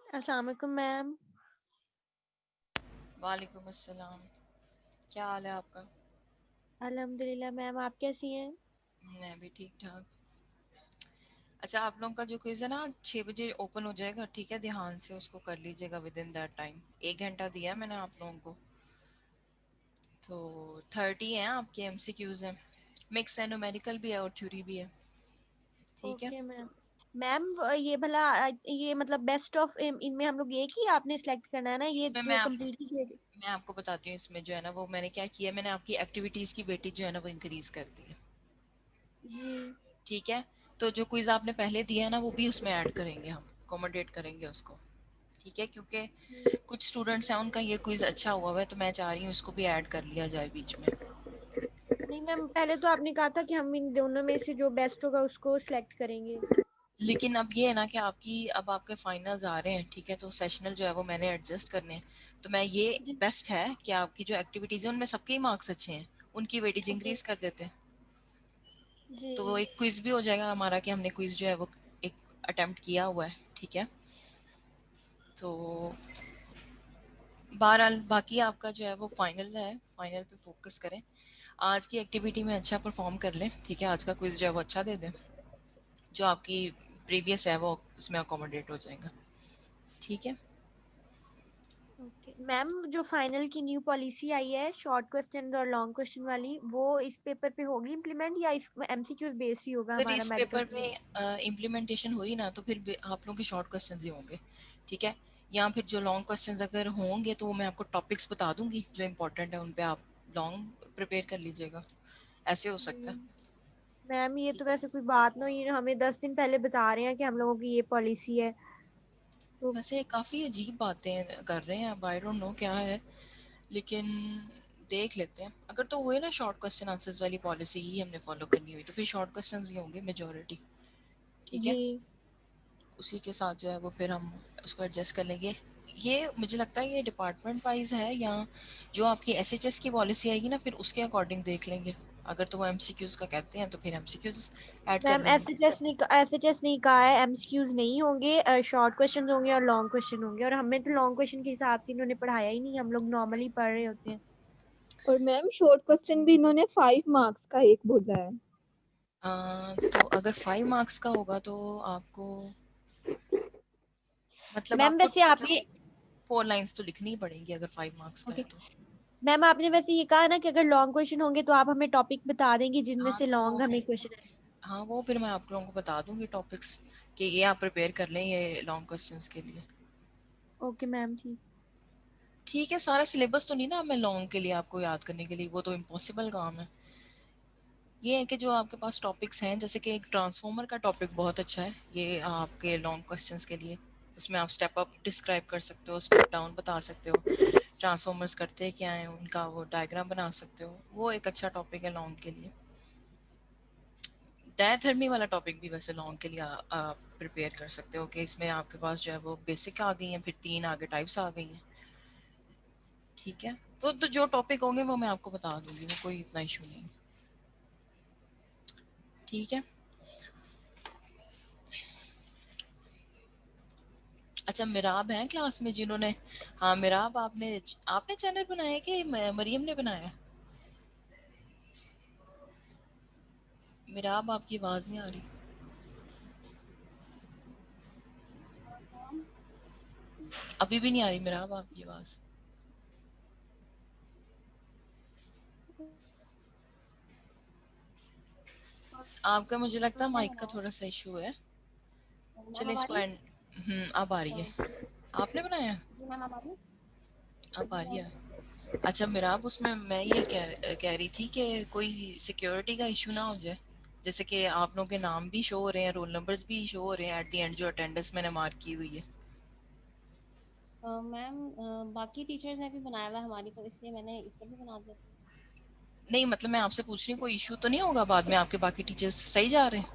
अस्सलाम वालेकुम मैम। वालेकुम अस्सलाम। क्या हाल है आपका? अल्हम्दुलिल्लाह मैम, आप कैसी हैं? मैं भी ठीक ठाक। अच्छा, आप लोगों का जो क्विज है ना 6 बजे ओपन हो जाएगा, ठीक है? ध्यान से उसको कर लीजिएगा विद इन दैट टाइम। 1 घंटा दिया है मैंने आप लोगों को। तो 30 हैं आपके एमसीक्यूज हैं। मिक्स है, न्यूमेरिकल भी है और थ्योरी भी है। ठीक है। Okay ma'am. मैम ये भला ये मतलब बेस्ट ऑफ इनमें हम लोग एक ही आपने सेलेक्ट करना है ना, ये इसमें तो कंप्लीट ही किए। मैं आपको बताती हूँ। इसमें जो है ना, वो मैंने क्या किया, मैंने आपकी एक्टिविटीज की वेटेज जो है ना वो इंक्रीज कर दी है। जी ठीक है। तो जो क्विज आपने पहले दिया है ना वो भी उसमें ऐड करेंगे, हम अकोमोडेट करेंगे उसको। ठीक है, क्योंकि कुछ स्टूडेंट्स हैं उनका ये क्विज अच्छा हुआ है, तो मैं चाह रही हूँ इसको भी ऐड कर लिया जाए बीच में। नहीं मैम, पहले तो आपने कहा था कि हम इन दोनों में से जो बेस्ट होगा उसको सिलेक्ट करेंगे। लेकिन अब ये है ना कि अब आपके फाइनल्स आ रहे हैं, ठीक है? तो सेशनल जो है वो मैंने एडजस्ट करने हैं। तो मैं ये जी। बेस्ट है कि आपकी जो एक्टिविटीज है उनमें सबके ही मार्क्स अच्छे हैं, उनकी वेटेज ओके। इंक्रीज कर देते हैं। जी तो वो एक क्विज भी हो जाएगा हमारा कि हमने क्विज जो है वो एक अटेम्प्ट किया हुआ है। ठीक है। तो बहरहाल बाकी आपका जो है वो फाइनल है, फाइनल पे फोकस करें। आज की एक्टिविटी में अच्छा परफॉर्म कर लें, ठीक है? आज का क्विज जो है वो अच्छा दे दें। जो आपकी प्रीवियस है वो इसमें अकोमोडेट हो जाएगा। ठीक है। ओके मैम, जो फाइनल की न्यू पॉलिसी आई है शॉर्ट क्वेश्चन और लॉन्ग क्वेश्चन वाली, वो इस पेपर पे होगी इम्प्लीमेंट या इस एमसीक्यूज बेस्ड ही होगा अगर हमारा इस मेडिकल पेपर का? में इम्प्लीमेंटेशन हुई ना तो फिर आप लोगों के शॉर्ट क्वेश्चंस ही होंगे। ठीक है। या फिर जो लॉन्ग क्वेश्चंस अगर होंगे तो मैं आपको टॉपिक्स बता दूंगी जो इम्पोर्टेंट है, उन पे आप लॉन्ग प्रिपेयर कर लीजिएगा। ऐसे हो सकता है। मैम ये तो ठीक है। वैसे कोई बात नहीं है, हमें 10 दिन पहले बता रहे हैं कि हम लोगों की ये पॉलिसी है तो। वैसे काफ़ी अजीब बातें कर रहे हैं, अब आई डोंट नो क्या है, लेकिन देख लेते हैं। अगर तो हुए ना शॉर्ट क्वेश्चन आंसर्स वाली पॉलिसी ही हमने फॉलो करनी हुई तो फिर शॉर्ट क्वेश्चंस ही होंगे मेजोरिटी। ठीक है। जी उसी के साथ जो है वो फिर हम उसको एडजस्ट कर लेंगे। ये मुझे लगता है ये डिपार्टमेंट वाइज है, या जो आपकी एसएचएस की पॉलिसी आएगी ना फिर उसके अकॉर्डिंग देख लेंगे। अगर तो वो एमसीक्यूज का कहते हैं तो फिर एमसीक्यूज ऐड कर मैम, लेंगे। एसएचएस नहीं कहा है, एमसीक्यूज नहीं होंगे, शॉर्ट क्वेश्चन होंगे और लॉन्ग क्वेश्चन होंगे, और हमें तो लॉन्ग क्वेश्चन के हिसाब से इन्होंने पढ़ाया ही नहीं, हम लोग नॉर्मली पढ़ रहे होते हैं। और मैम शॉर्ट क्वेश्चन भी इन्होंने 5 मार्क्स का एक बोला है। तो अगर 5 मार्क्स का होगा तो आपको मतलब मैम आपको वैसे आप ये 4 लाइंस तो लिखनी ही पड़ेंगी अगर 5 मार्क्स का है ओके तो। मैम, आपने वैसे ये कहा ना कि अगर लॉन्ग क्वेश्चन होंगे तो आप हमें टॉपिक बता देंगे जिनमें हाँ से तो वो लॉन्ग हमें क्वेश्चन है। हाँ वो फिर मैं आप लोगों को बता दूंगी टॉपिक्स कि ये आप प्रिपेयर कर लें ये लॉन्ग क्वेश्चंस के लिए। ओके मैम ठीक। ठीक है। सारा सिलेबस तो नहीं ना मैं लॉन्ग के लिए आपको याद करने के लिए, वो तो इम्पॉसिबल काम है। ये है कि जो आपके पास टॉपिक्स हैं, जैसे कि एक ट्रांसफॉर्मर का टॉपिक बहुत अच्छा है ये आपके लॉन्ग क्वेश्चंस के लिए। उसमें आप स्टेप अप डिस्क्राइब कर सकते हो, स्टेप डाउन बता सकते हो, ट्रांसफॉर्मर्स करते क्या हैं उनका वो डायग्राम बना सकते हो। वो एक अच्छा टॉपिक है लॉन्ग के लिए। डायथर्मी वाला टॉपिक भी वैसे लॉन्ग के लिए आप प्रिपेयर कर सकते हो कि इसमें आपके पास जो है वो बेसिक आ गई हैं, फिर 3 आगे टाइप्स आ गई हैं। ठीक है। तो जो टॉपिक होंगे वो मैं आपको बता दूंगी, वो कोई इतना इशू नहीं। ठीक है। अच्छा, मिराब हैं क्लास में जिन्होंने, हाँ मिराब, आपने आपने चैनल बनाया है कि मरियम ने बनाया? मिराब आपकी आवाज़ नहीं आ रही। अभी भी नहीं आ रही मिराब आपकी आवाज़। आपका मुझे लगता है माइक का थोड़ा सा इशू है। मैम चलिए आ इसको रही एंड। अब आ रही है। आपने बनाया? जी मैम, आ रही अब आ जी रही मैम। है। अच्छा मिराब, उसमें मैं ये कह रही थी कि कोई सिक्योरिटी का इशू ना हो जाए। जैसे कि आप लोगों के नाम भी शो हो रहे हैं, रोल नंबर्स भी शो हो रहे हैं एट द एंड, जो अटेंडेंस मैंने मार्क की हुई है। मैम, बाकी टीचर्स ने भी बनाया हुआ है हमारी, तो इसलिए मैंने इस पर भी बना दिया था। नहीं मतलब मैं आपसे पूछ रही हूँ कोई इशू तो नहीं होगा बाद में, आपके बाकी टीचर्स सही जा रहे हैं?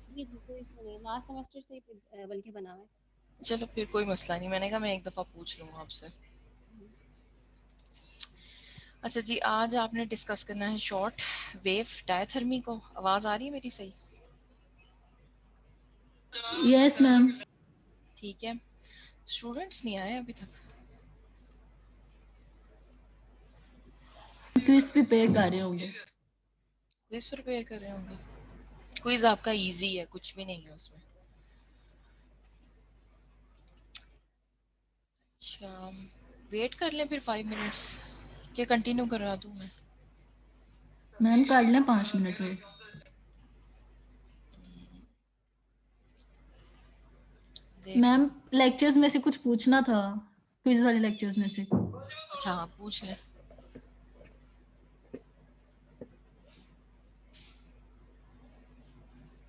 जी जी, कोई इशू नहीं, लास्ट सेमेस्टर से ही बल्कि बना हुआ है। चलो फिर कोई मसला नहीं, मैंने कहा मैं एक दफ़ा पूछ लूँ आपसे। हम्म। अच्छा जी, आज आपने डिस्कस करना है शॉर्ट वेव डायथर्मी को। आवाज़ आ रही है मेरी सही? Yes ma'am. ठीक है। स्टूडेंट्स नहीं आए अभी तक। क्विज प्रिपेयर कर रहे होंगे। क्विज प्रिपेयर कर रहे होंगे। क्विज आपका इजी है, कुछ भी नहीं है उसमें। अच्छा, वेट कर लें फिर 5 मिनट्स, क्या कंटिन्यू करा दूं मैं? मैम कर लें 5 मिनट में। देख मैम लें। लेक्चर्स में से कुछ पूछना था, क्विज वाले लेक्चर्स में से। अच्छा हाँ, पूछ लें।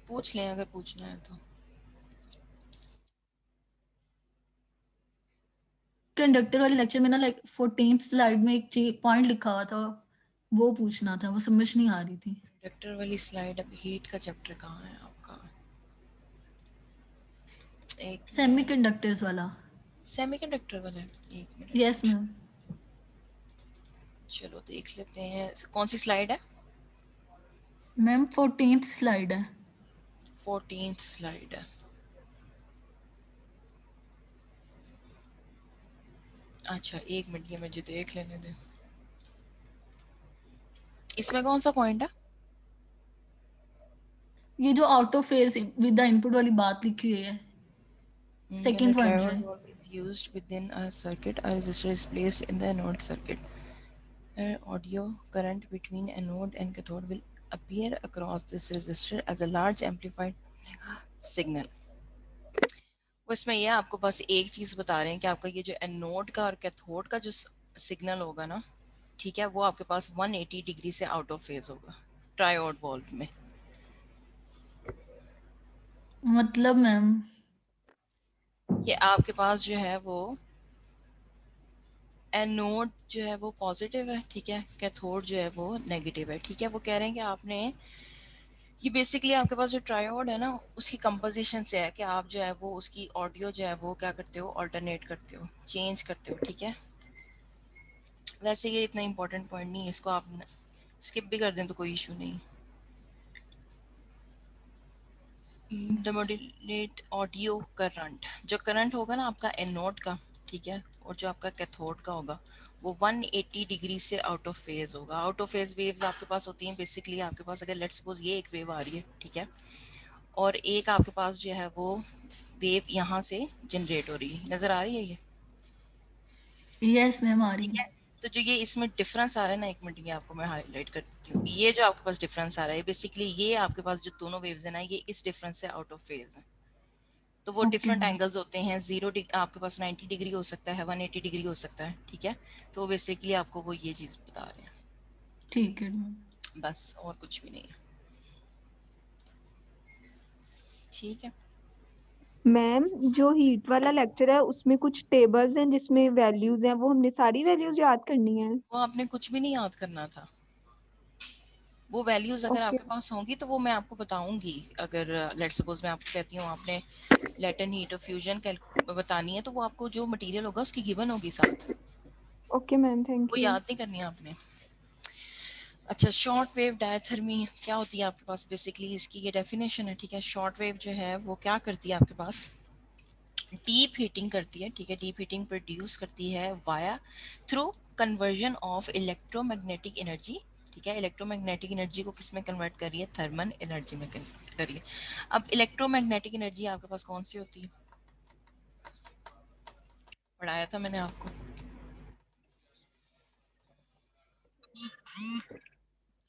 पूछ लें अगर पूछना है तो। कंडक्टर वाले लेक्चर में ना लाइक 14th स्लाइड में एक चीज पॉइंट लिखा हुआ था, वो पूछना था, वो समझ नहीं आ रही थी। कंडक्टर वाली स्लाइड, अब हीट का चैप्टर कहाँ है आपका? एक सेमीकंडक्टर्स वाला। सेमीकंडक्टर वाला है, एक यस मिनट। मैम। चलो देख लेते हैं, कौन सी स्लाइड है? मैम 14th स्लाइड है। 14th स्लाइड है। अच्छा एक मिनट, ये मुझे देख लेने दें। इसमें कौन सा पॉइंट है? ये जो out of phase with the input वाली बात लिखी हुई है, When a सेकंड पॉइंट है। triode volve is used within a circuit, a resistor is placed in the anode circuit. An audio current between anode and cathode will appear across this resistor as a large amplified signal. वो इसमें ये आपको बस एक चीज बता रहे हैं कि आपका ये जो एनोड का और कैथोड का जो सिग्नल होगा ना, ठीक है, वो आपके पास 180 डिग्री से आउट ऑफ फेज होगा ट्रायोड वॉल्व में। मतलब मैम कि आपके पास जो है वो एनोड जो है वो पॉजिटिव है, ठीक है, कैथोड जो है वो नेगेटिव है, ठीक है। वो कह रहे हैं कि आपने ये बेसिकली आपके पास जो ट्रायोड है ना, उसकी कंपोजिशन से है कि आप जो है वो उसकी ऑडियो जो है वो क्या करते हो, ऑल्टरनेट करते हो, चेंज करते हो, ठीक है। वैसे ये इतना इंपॉर्टेंट पॉइंट नहीं है, इसको आप स्किप भी कर दें तो कोई इशू नहीं। द मॉड्यूलेट ऑडियो करंट, जो करंट होगा ना आपका एनोड का, ठीक है, और जो आपका कैथोड का होगा वो 180 डिग्री से आउट ऑफ फेज होगा। आउट ऑफ फेज वेव्स आपके पास होती हैं बेसिकली, आपके पास अगर लेट्स सपोज ये एक वेव आ रही है, ठीक है, और एक आपके पास जो है वो वेव यहाँ से जनरेट हो रही है, नजर आ रही है ये, यस मैम आ रही ठीक है। है। तो जो ये इसमें डिफरेंस आ रहा है ना, एक मिनट ये आपको मैं हाईलाइट कर देती हूँ। ये जो आपके पास डिफरेंस आ रहा है बेसिकली, ये आपके पास जो दोनों वेव्स है ना, ये इस डिफरेंस से आउट ऑफ फेज है। तो वो ओके डिफरेंट मैम। एंगल्स होते हैं, आपके पास 90 डिग्री हो सकता है, 180 डिग्री हो सकता है, ठीक है। तो बेसिकली आपको वो ये चीज बता रहे हैं, ठीक है मैम। बस और कुछ भी नहीं है, ठीक है। मैम जो हीट वाला लेक्चर है उसमें कुछ टेबल्स हैं जिसमें वैल्यूज हैं, वो हमने सारी वैल्यूज याद करनी है? वो आपने कुछ भी नहीं याद करना था, वो वैल्यूज अगर ओके। आपके पास होंगी तो वो मैं आपको बताऊंगी। अगर लेट्स सपोज मैं आपको कहती हूँ आपने लेटन हीट और फ्यूजन बतानी है, तो वो आपको जो मटेरियल होगा उसकी गिवन होगी साथ, ओके मैम, थैंक वो यू। याद नहीं करनी है आपने। अच्छा, शॉर्ट वेव डायथर्मी क्या होती है आपके पास? बेसिकली इसकी ये डेफिनेशन है, ठीक है। शॉर्ट वेव जो है वो क्या करती है आपके पास, डीप हीटिंग करती है, ठीक है। डीप हीटिंग प्रोड्यूस करती है via through conversion of electromagnetic energy, ठीक है। इलेक्ट्रोमैग्नेटिक एनर्जी को किस में कन्वर्ट करिए, थर्मल एनर्जी में कन्वर्ट करिए। अब इलेक्ट्रोमैग्नेटिक एनर्जी आपके पास कौन सी होती है, पढ़ाया था मैंने आपको।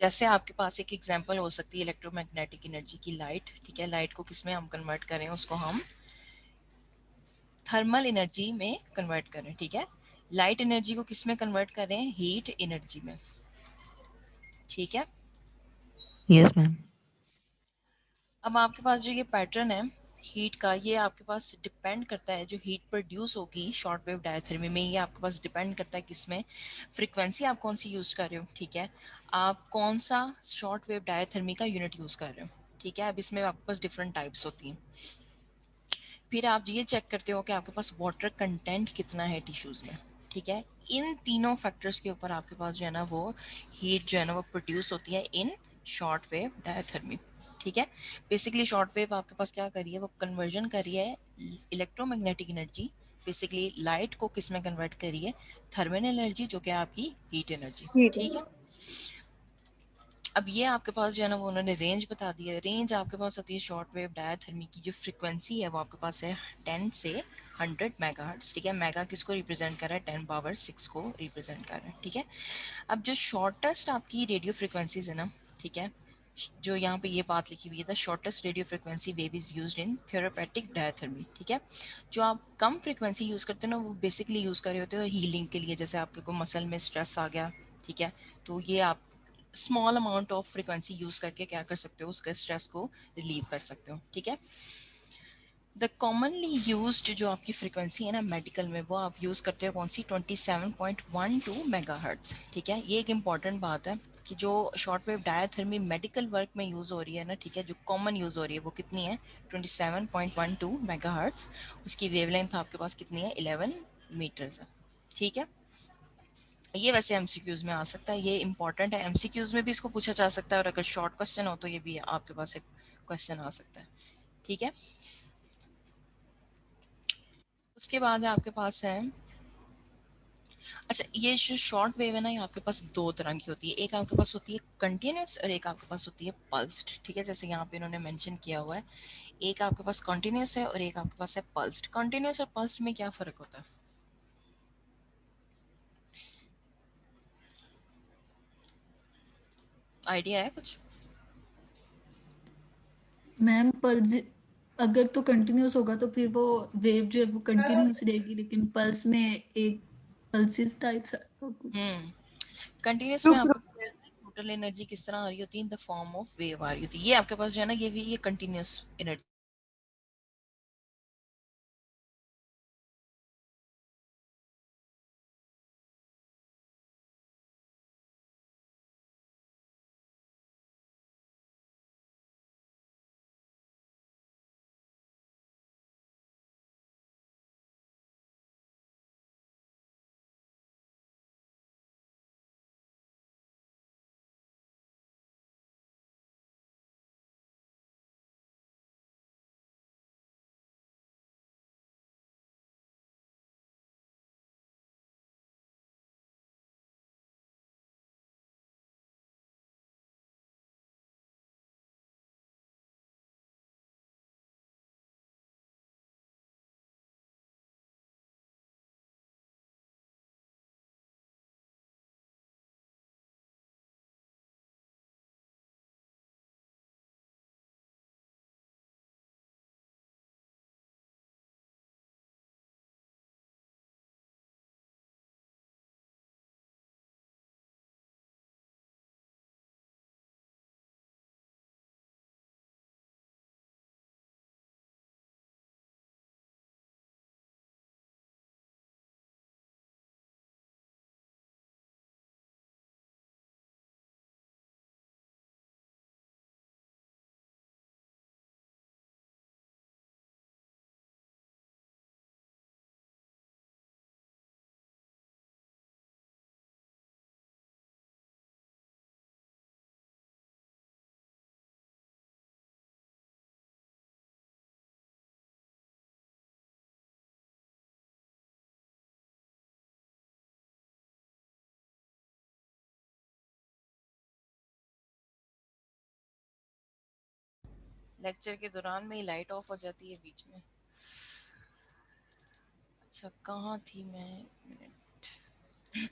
जैसे आपके पास एक एग्जांपल हो सकती है इलेक्ट्रोमैग्नेटिक एनर्जी की, लाइट, ठीक है। लाइट को किस में हम कन्वर्ट करें, उसको हम थर्मल एनर्जी में कन्वर्ट करें, ठीक है। लाइट एनर्जी को किस में कन्वर्ट करें, हीट एनर्जी में, ठीक है। Yes ma'am. अब आपके पास जो ये पैटर्न है हीट का, ये आपके पास डिपेंड करता है, जो हीट प्रोड्यूस होगी शॉर्ट वेव डायथर्मी में, ये आपके पास डिपेंड करता है किसमें, फ्रीक्वेंसी आप कौन सी यूज कर रहे हो, ठीक है। आप कौन सा शॉर्ट वेव डायथर्मी का यूनिट यूज कर रहे हो, ठीक है। अब इसमें आपके पास डिफरेंट टाइप्स होती हैं। फिर आप ये चेक करते हो कि आपके पास वाटर कंटेंट कितना है टिश्यूज में, ठीक है। इन तीनों फैक्टर्स के ऊपर आपके पास जो है ना वो हीट जो है ना वो प्रोड्यूस होती है इन शॉर्ट वेव डायथर्मी, ठीक है। बेसिकली शॉर्ट वेव आपके पास क्या करी है, वो कन्वर्जन करी है इलेक्ट्रोमैग्नेटिक एनर्जी बेसिकली लाइट को किस में कन्वर्ट करी है, थर्मल एनर्जी, जो कि आपकी हीट एनर्जी। हीट ठीक है, अब ये आपके पास जो है ना वो उन्होंने रेंज बता दी है। रेंज आपके पास होती है शॉर्ट वेव डायथर्मी की जो फ्रीक्वेंसी है वो आपके पास है 10 से 100 मेगाहर्ट्ज। ठीक है, मेगा किसको रिप्रेजेंट कर रहा है, 10 पावर 6 को रिप्रेजेंट कर रहा है। ठीक है, अब जो शॉर्टेस्ट आपकी रेडियो फ्रिक्वेंसीज है ना, ठीक है, जो यहाँ पे ये बात लिखी हुई है, the shortest radio frequency wave is used in therapeutic diathermy. ठीक है, जो आप कम फ्रिक्वेंसी यूज करते हो ना वो बेसिकली यूज कर रहे होते हो हीलिंग के लिए, जैसे आपके को मसल में स्ट्रेस आ गया, ठीक है, तो ये आप small amount of frequency use करके क्या कर सकते हो, उसके स्ट्रेस को रिलीव कर सकते हो। ठीक है, द कॉमनली यूज्ड जो आपकी फ्रिक्वेंसी है ना मेडिकल में, वो आप यूज़ करते हो कौन सी, 27.12 मेगाहर्ट्ज। ठीक है, ये एक इंपॉर्टेंट बात है कि जो short wave diathermy medical work में यूज़ हो रही है ना, ठीक है, जो कॉमन यूज़ हो रही है वो कितनी है, 27.12 मेगाहर्ट्ज। उसकी वेवलेंथ आपके पास कितनी है, 11 मीटर्स है। ठीक है, ये वैसे एमसीक्यूज में आ सकता है, ये इंपॉर्टेंट है, एमसीक्यूज में भी इसको पूछा जा सकता है, और अगर शॉर्ट क्वेश्चन हो तो ये भी आपके पास एक क्वेश्चन आ सकता है। ठीक है, उसके बाद है आपके पास है, अच्छा ये जो शॉर्ट वेव है ना, ये आपके पास दो तरह की होती है, एक आपके पास होती है कंटिन्यूस और एक आपके पास होती है पल्स्ड। ठीक है, जैसे यहाँ पे इन्होंने मेंशन किया हुआ है, एक आपके पास कंटिन्यूस है और एक आपके पास है पल्स्ड। कंटिन्यूस और पल्स्ड में क्या फर्क होता है, आइडिया है कुछ? मैम पल्स अगर तो कंटिन्यूस होगा तो फिर वो वेव जो है वो कंटिन्यूस रहेगी, लेकिन पल्स में एक पल्सिस टाइप सा कुछ। कंटिन्यूस में रुक आपके रुक टोटल एनर्जी किस तरह आ रही होती है, in the form of wave आ रही होती है। ये आपके पास जो है ना, ये भी ये कंटिन्यूस एनर्जी। लेक्चर के दौरान में ही लाइट ऑफ हो जाती है बीच में। अच्छा कहाँ थी मैं, एक मिनट,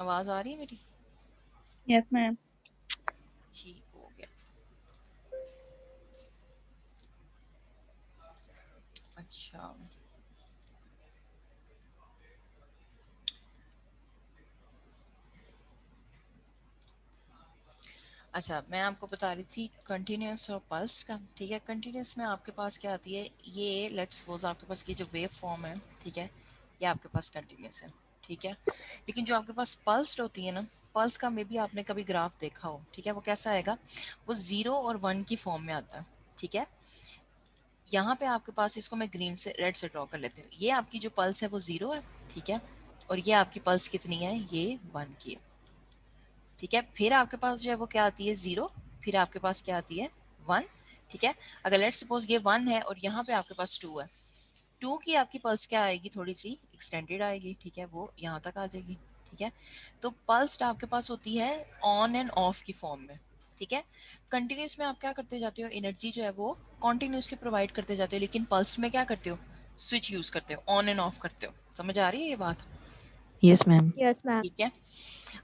आवाज आ रही है मेरी? Yes ma'am. ठीक हो गया। अच्छा अच्छा, मैं आपको बता रही थी कंटिन्यूस और पल्स का। ठीक है, कंटिन्यूस में आपके पास क्या आती है, ये लेट्स सपोज आपके पास ये जो वेव फॉर्म है, ठीक है, ये आपके पास कंटिन्यूस है। ठीक है, लेकिन जो आपके पास पल्स होती है ना, पल्स का मे बी आपने कभी ग्राफ देखा हो। ठीक है, वो कैसा आएगा, वो 0 और 1 की फॉर्म में आता है। ठीक है, यहाँ पे आपके पास, इसको मैं ग्रीन से रेड से ड्रॉ कर लेती हूँ, ये आपकी जो पल्स है वो 0 है। ठीक है, और ये आपकी पल्स कितनी है, ये 1 की है। ठीक है, फिर आपके पास जो है वो क्या आती है, 0, फिर आपके पास क्या आती है, 1। ठीक है। अगर लेट्स सपोज ये 1 है और यहाँ पे आपके पास 2 है, 2 की आपकी पल्स क्या आएगी, थोड़ी सी एक्सटेंडेड आएगी, ठीक है, वो यहाँ तक आ जाएगी, ठीक है। तो पल्स आपके पास होती है ऑन एंड ऑफ की फॉर्म में, ठीक है। कंटिन्यूस में आप क्या करते जाते हो, एनर्जी जो है वो कॉन्टिन्यूसली प्रोवाइड करते जाते हो, लेकिन पल्स में क्या करते हो, स्विच यूज करते हो, ऑन एंड ऑफ करते हो। समझ आ रही है ये बात? Yes, ma'am. Yes, ma'am. ठीक है।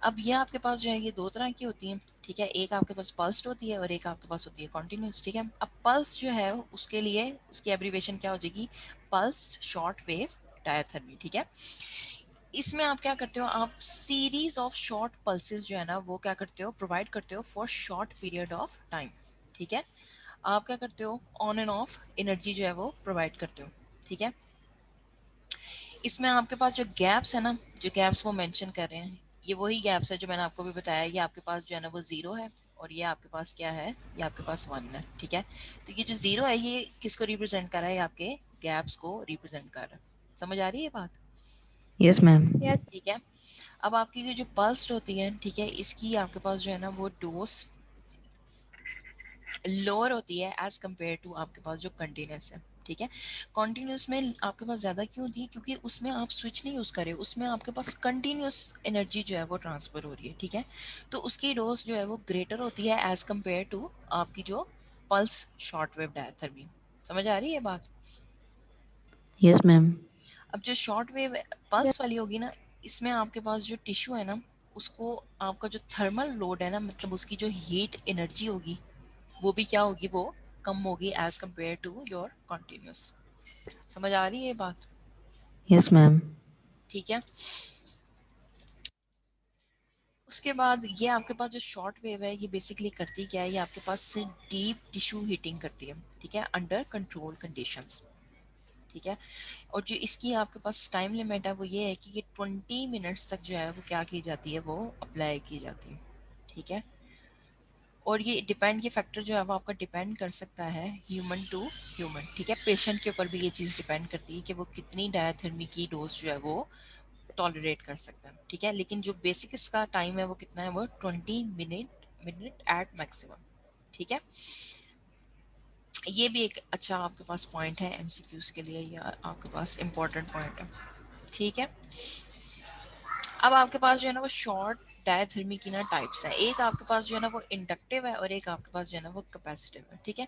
अब ये आपके पास जो है ये 2 तरह की होती है, ठीक है। एक आपके पास पल्स्ड होती है और एक आपके पास होती है कॉन्टिन्यूस, ठीक है। अब पल्स जो है उसके लिए उसकी एब्रीविएशन क्या हो जाएगी, पल्स शॉर्ट वेव डायथर्मी, ठीक है। इसमें आप क्या करते हो, आप सीरीज ऑफ शॉर्ट पल्सेस जो है ना वो क्या करते हो, प्रोवाइड करते हो for short period of time, ठीक है। आप क्या करते हो, ऑन एंड ऑफ एनर्जी जो है वो प्रोवाइड करते हो, ठीक है। इसमें आपके पास जो गैप्स है ना, जो गैप्स वो मेंशन कर रहे हैं, ये वही गैप्स है जो मैंने आपको भी बताया। ये आपके पास जो है ना वो 0 है और ये आपके पास क्या है, ये आपके पास 1 है, ठीक है। तो ये जो 0 है ये किसको रिप्रेजेंट कर रहा है, ये आपके गैप्स को रिप्रेजेंट कर रहा है। समझ आ रही है बात? Yes, ma'am. Yes. ठीक है। अब आपकी ये जो पल्स होती है, ठीक है, इसकी आपके पास जो है ना वो डोज लोअर होती है एज कम्पेयर टू आपके पास जो कंटिन्यूस है, ठीक है। कॉन्टिन्यूस में आपके पास ज़्यादा क्यों होती है, क्योंकि उसमें आप स्विच नहीं यूज़ कर रहे, उसमें आपके पास कंटिन्यूस एनर्जी जो है वो ट्रांसफर हो रही है, ठीक है। तो उसकी डोज जो है वो ग्रेटर होती है एज कम्पेयर टू आपकी जो पल्स शॉर्ट वेव डायथर्मी। समझ आ रही है बात? Yes, ma'am. अब जो शॉर्ट वेव पल्स वाली होगी ना, इसमें आपके पास जो टिश्यू है ना, उसको आपका जो थर्मल लोड है ना, मतलब उसकी जो हीट एनर्जी होगी वो भी क्या होगी, वो कम होगी as compare to your continuous. समझ आ रही है ये बात? Yes, ma'am. ठीक है। उसके बाद ये आपके पास जो शॉर्ट वेव है ये बेसिकली करती क्या है, ये आपके पास से डीप टिश्यू हीटिंग करती है, ठीक है, अंडर कंट्रोल कंडीशंस, ठीक है। और जो इसकी आपके पास टाइम लिमिट है वो ये है कि ये 20 मिनट्स तक जो है वो क्या की जाती है, वो अप्लाई की जाती है, ठीक है। और ये डिपेंड, ये फैक्टर जो है वो आपका डिपेंड कर सकता है ह्यूमन टू ह्यूमन, ठीक है। पेशेंट के ऊपर भी ये चीज़ डिपेंड करती है कि वो कितनी डायथर्मी की डोज जो है वो टॉलरेट कर सकता है, ठीक है। लेकिन जो बेसिक इसका टाइम है वो कितना है, वो 20 मिनट एट मैक्सिमम, ठीक है। ये भी एक अच्छा आपके पास पॉइंट है एमसीक्यूज के लिए, या आपके पास इंपॉर्टेंट पॉइंट है, ठीक है। अब आपके पास जो है ना वो शॉर्ट डायथर्मी की ना टाइप्स है, एक आपके पास जो है ना वो इंडक्टिव है और एक आपके पास जो है ना वो कैपेसिटिव है, ठीक है।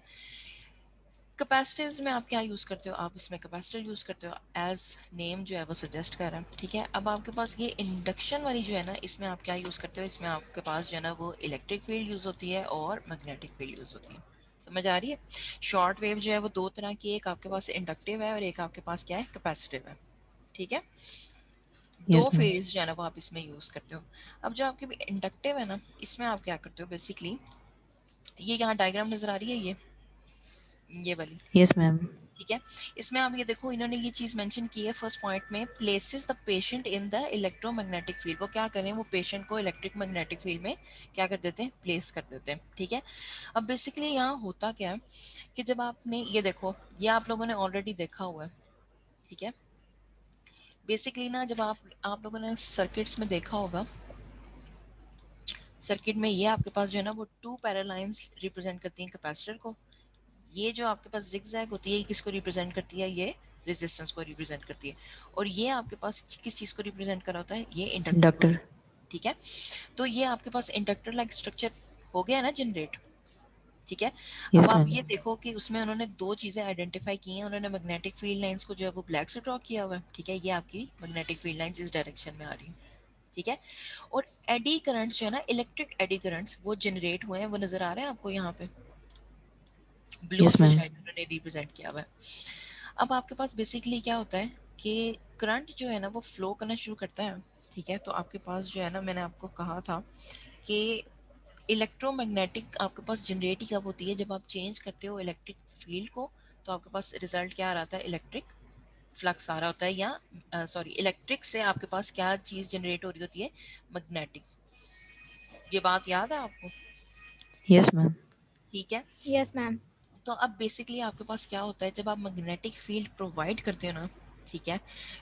कैपेसिटिव्स में आप क्या यूज़ करते हो, आप इसमें कैपेसिटर यूज़ करते हो, एज नेम जो है वो सजेस्ट कर रहा है, ठीक है। अब आपके पास ये इंडक्शन वाली जो है ना, इसमें आप क्या यूज़ करते हो, इसमें आपके पास जो है ना वो इलेक्ट्रिक फील्ड यूज़ होती है और मैग्नेटिक फील्ड यूज़ होती है। समझ आ रही है? शॉर्ट वेव जो है वो 2 तरह की, एक आपके पास इंडक्टिव है और एक आपके पास क्या है, कैपेसिटिव है, ठीक है। 2 Yes, ma'am. फील्ड्स जो है ना वो आप इसमें यूज़ करते हो। अब जो आपके इंडक्टिव है ना, इसमें आप क्या करते हो बेसिकली, ये यहाँ डायग्राम नज़र आ रही है, ये वाली, Yes, ma'am. ठीक है। इसमें आप ये देखो, इन्होंने ये चीज मेंशन की है फर्स्ट पॉइंट में, places the patient in the electromagnetic field. वो क्या करें, वो पेशेंट को इलेक्ट्रिक मैग्नेटिक फील्ड में क्या कर देते हैं, प्लेस कर देते हैं, ठीक है। अब बेसिकली यहाँ होता क्या है कि जब आपने ये देखो, ये आप लोगों ने ऑलरेडी देखा हुआ है, ठीक है। बेसिकली ना जब आप लोगों ने सर्किट्स में देखा होगा, सर्किट में ये आपके पास जो है ना वो 2 पैरेलल लाइंस रिप्रेजेंट करती हैं कैपेसिटर को। ये जो आपके पास जिगजैग होती है किसको रिप्रेजेंट करती है, ये रेजिस्टेंस को रिप्रेजेंट करती है। और ये आपके पास किस चीज को रिप्रेजेंट कर रहा होता है, ये इंडक्टर को, Doctor. ठीक है। तो ये आपके पास इंडक्टर लाइक स्ट्रक्चर हो गया ना जनरेट, ठीक है। अब Yes, आप ma'am. ये देखो कि उसमें उन्होंने 2 चीजें आइडेंटिफाई की हैं, उन्होंने मैग्नेटिक फील्ड लाइंस को जो है वो ब्लैक से ड्रॉ किया हुआ है, ठीक है। ये आपकी मैग्नेटिक फील्ड लाइंस इस डायरेक्शन में आ रही है, ठीक है। और एडी करंट्स जो है ना, इलेक्ट्रिक एडी करंट्स वो जनरेट हुए हैं, वो नजर आ रहे हैं आपको यहाँ पे, ब्लू Yes, से ma'am. शायद उन्होंने रिप्रेजेंट किया हुआ है। अब आपके पास बेसिकली क्या होता है कि करंट जो है ना वो फ्लो करना शुरू करता है, ठीक है। तो आपके पास जो है ना, मैंने आपको कहा था कि इलेक्ट्रोमैग्नेटिक आपके पास जनरेट ही कब होती है, जब आप चेंज करते हो इलेक्ट्रिक फील्ड को, तो आपके पास रिजल्ट क्या आ रहा है, इलेक्ट्रिक फ्लक्स आ रहा होता है, या सॉरी इलेक्ट्रिक से आपके पास क्या चीज़ जनरेट हो रही होती है, मैग्नेटिक। ये बात याद है आपको? Yes, ma'am. ठीक है। Yes, ma'am. तो अब बेसिकली आपके पास क्या होता है, जब आप मैग्नेटिक फील्ड प्रोवाइड करते हो ना, ठीक है।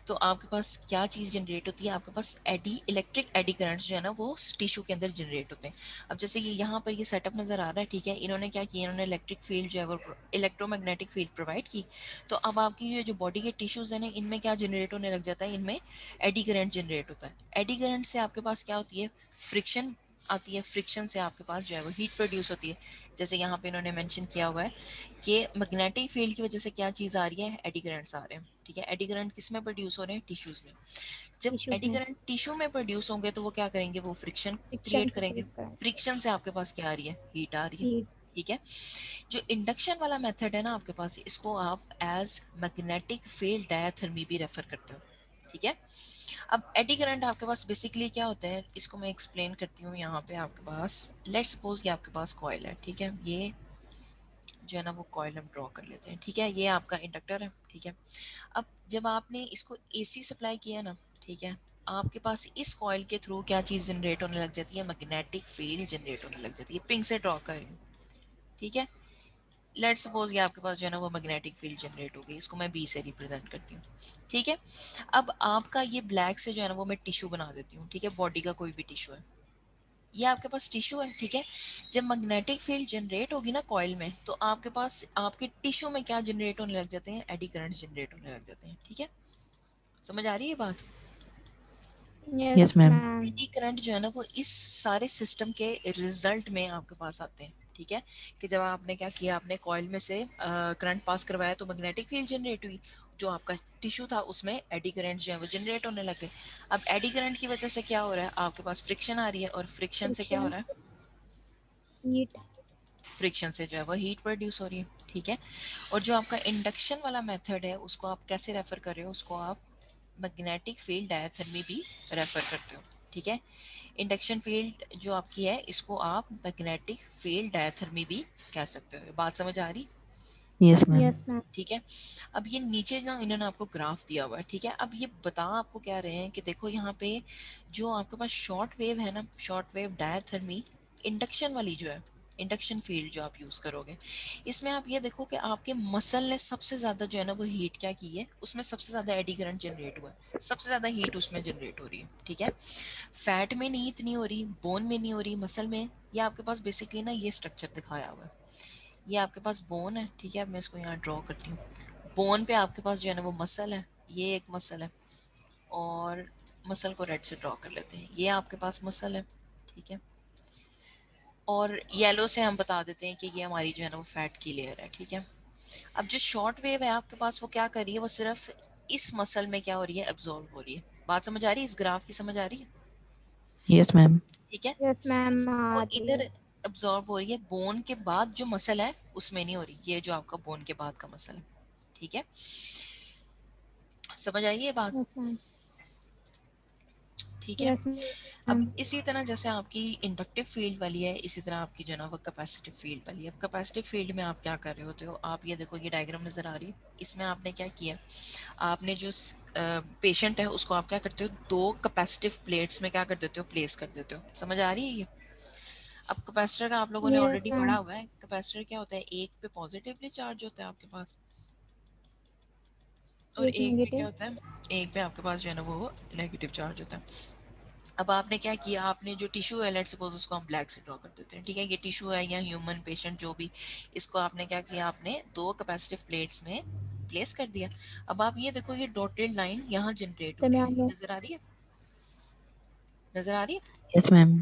तो आपके पास क्या चीज़ जनरेट होती है, आपके पास इलेक्ट्रिक एडी करंट्स जो है ना वो टिश्यू के अंदर जनरेट होते हैं। अब जैसे कि यहाँ पर ये सेटअप नज़र आ रहा है, ठीक है, इन्होंने क्या किया, इन्होंने इलेक्ट्रिक फील्ड जो है वो इलेक्ट्रोमैग्नेटिक फील्ड प्रोवाइड की। तो अब आपकी ये जो बॉडी के टिश्यूज़ हैं ना, इनमें क्या जनरेट होने लग जाता है, इनमें एडी करंट जनरेट होता है। एडी करंट से आपके पास क्या होती है, फ्रिक्शन आती है, फ्रिक्शन से आपके पास जो है वो हीट प्रोड्यूस होती है। जैसे यहाँ पे इन्होंने मेंशन किया हुआ है कि मैग्नेटिक फील्ड की वजह से क्या चीज़ आ रही है, एडी करंट्स आ रहे हैं, ठीक है। एडी करंट किस में प्रोड्यूस हो रहे हैं, टिश्यूज में। जब टिश्यूज एडी में करंट टिश्यू में प्रोड्यूस होंगे तो वो क्या करेंगे, वो फ्रिक्शन फ्रिक्शन क्रिएट से करेंगे। प्रोड्यूस करेंगे फ्रिक्शन से आपके पास क्या आ रही है, हीट आ रही है, हीट। ठीक है। जो इंडक्शन वाला मेथड है ना आपके पास, इसको आप एज मैग्नेटिक फील्ड डायथर्मी भी रेफर करते हो, ठीक है। अब एडी करंट आपके पास बेसिकली क्या होता है, इसको मैं एक्सप्लेन करती हूँ। यहाँ पे आपके पास लेट्स सपोज कि आपके पास कॉइल है, ठीक है, ये जो है ना वो कॉइल हम ड्रॉ कर लेते हैं, ठीक है, ये आपका इंडक्टर है, ठीक है। अब जब आपने इसको एसी सप्लाई किया ना, ठीक है, आपके पास इस कॉइल के थ्रू क्या चीज़ जनरेट होने लग जाती है, मैग्नेटिक फील्ड जनरेट होने लग जाती है। पिंक से ड्रॉ कर रही हूँ, ठीक है। लेट्स सपोज ये आपके पास जो है ना वो मैग्नेटिक फील्ड जनरेट हो गई, इसको मैं बी से रिप्रेजेंट करती हूँ, ठीक है। अब आपका ये ब्लैक से जो है ना वो मैं टिश्यू बना देती हूँ, ठीक है, बॉडी का कोई भी टिश्यू है, ये आपके पास टिश्यू है, ठीक है। जब मैग्नेटिक फील्ड जनरेट होगी ना कॉइल में, तो आपके पास आपके टिश्यू में क्या जनरेट होने लग जाते हैं, एडी करंट जनरेट होने लग जाते हैं, ठीक है। समझ आ रही है बात। Yes Yes, ma'am. Ma'am. Eddy current जो है ना वो इस सारे सिस्टम के रिजल्ट में आपके पास आते हैं, ठीक है। कि जब आपने क्या किया, आपने कॉइल में से करंट पास करवाया तो मैग्नेटिक फील्ड जनरेट हुई, जो आपका टिश्यू था उसमें एडी करंट जो है वो जनरेट होने लगे। अब एडी करंट की वजह से क्या हो रहा है, आपके पास फ्रिक्शन आ रही है, और फ्रिक्शन से क्या हो फ्रिक्शन रहा है, हीट। फ्रिक्शन से जो है वो हीट प्रोड्यूस हो रही है, ठीक है। और जो आपका इंडक्शन वाला मेथड है उसको आप कैसे रेफर कर रहे हो, उसको आप मैग्नेटिक फील्ड डायथर्मी भी रेफर करते हो, ठीक है। इंडक्शन फील्ड जो आपकी है इसको आप मैग्नेटिक फील्ड डायथर्मी भी कह सकते हो। बात समझ आ रही, Yes, ma'am. Yes ma'am. ठीक है। अब ये नीचे ना इन्होंने आपको ग्राफ दिया हुआ है, ठीक है। अब ये बता आपको क्या रहे हैं कि देखो यहाँ पे जो आपके पास शॉर्ट वेव है ना, शॉर्ट वेव डायथर्मी इंडक्शन वाली जो है, इंडक्शन फील्ड जो आप यूज करोगे, इसमें आप ये देखो कि आपके मसल ने सबसे ज्यादा जो है ना वो हीट क्या की है, उसमें सबसे ज्यादा एडी करंट जनरेट हुआ है, सबसे ज्यादा हीट उसमें जनरेट हो रही है, ठीक है। फैट में नहीं इतनी हो रही, बोन में नहीं हो रही, मसल में। ये आपके पास बेसिकली ना ये स्ट्रक्चर दिखाया हुआ है, ये आपके पास बोन है, ठीक है। अब मैं इसको यहाँ ड्रॉ करती हूँ। बोन पे आपके पास जो है ना वो मसल है, ये एक मसल है, और मसल को रेड से ड्रॉ कर लेते हैं, ये आपके पास मसल है, ठीक है। और येलो से हम बता देते हैं कि ये हमारी जो है ना वो फैट की लेयर है, ठीक है। अब जो शॉर्ट वेव है आपके पास वो क्या कर रही है, वो सिर्फ इस मसल में क्या हो रही है, एब्जॉर्ब हो रही है। बात समझ आ रही है, इस ग्राफ की समझ आ रही है, Yes, ma'am. ठीक है। यस मैम सिर्फ आ वो रही इधर है। एब्जॉर्ब हो रही है, बोन के बाद जो मसल है उसमें नहीं हो रही, ये जो आपका बोन के बाद का मसल है, ठीक है। समझ आई ये बात, यस मैम। ठीक है। यस अब मैम। इसी तरह जैसे आपकी इंडक्टिव फील्ड वाली है, इसी तरह आपकी जो है ना वो कैपेसिटिव फील्ड वाली है। अब कैपेसिटिव फील्ड में आप क्या कर रहे होते हो, आप ये देखो, ये डायग्राम नजर आ रही है, इसमें आपने क्या किया, आपने जो पेशेंट है उसको आप क्या करते हो, दो कैपेसिटिव प्लेट्स में क्या कर देते हो, प्लेस कर देते हो। समझ आ रही है ये। अब कैपेसिटर का आप लोगों ने यस ऑलरेडी पढ़ा मैम। हुआ है, कैपेसिटर क्या होता है, एक पे पॉजिटिवली चार्ज होता है आपके पास, और एक एक पे क्या नेगेटिव। होता है, एक पे आपके पास जो है ना वो नेगेटिव चार्ज होता है। अब आपने क्या किया, आपने जो टिश्यू है, लेट्स सपोज उसको हम ब्लैक से ड्रॉ कर देते हैं, ठीक है। ये टिश्यू है या ह्यूमन पेशेंट जो भी, इसको आपने क्या किया, आपने दो कैपेसिटिव प्लेट्स में प्लेस कर दिया। अब आप ये देखो, ये डॉटेड लाइन यहाँ जनरेट हो रही है, दरमियान ये में। नजर आ रही है, नजर आ रही है। Yes, ma'am.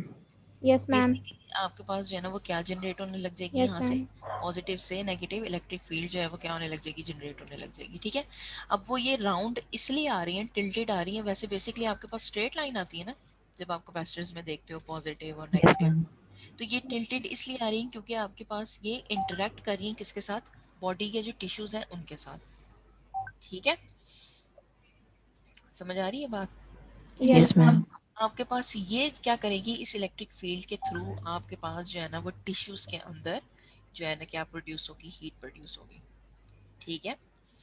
Yes ma'am. Basically आपके पास जो है ना वो क्या जनरेट होने लग जाएगी, यस यहाँ से मैम। पॉजिटिव से नेगेटिव इलेक्ट्रिक फील्ड जो है वो क्या होने लग जाएगी, जनरेट होने लग जाएगी, ठीक है। अब वो ये राउंड इसलिए आ रही है, टिल्टेड आ रही है, वैसे बेसिकली आपके पास स्ट्रेट लाइन आती है ना जब आप कैपेसिटर्स में देखते हो पॉजिटिव और Yes, नेगेटिव। ma'am. तो ये टिल्टेड इसलिए आ रही है क्योंकि आपके पास ये इंटरेक्ट कर रही है किसके साथ, बॉडी के जो टिश्यूज हैं उनके साथ, ठीक है। समझ आ रही है बात। Yes Yes, ma'am. ma'am. आपके पास ये क्या करेगी, इस इलेक्ट्रिक फील्ड के थ्रू आपके पास जो है ना वो टिश्यूज के अंदर जो है ना क्या प्रोड्यूस होगी, हीट प्रोड्यूस होगी, ठीक है।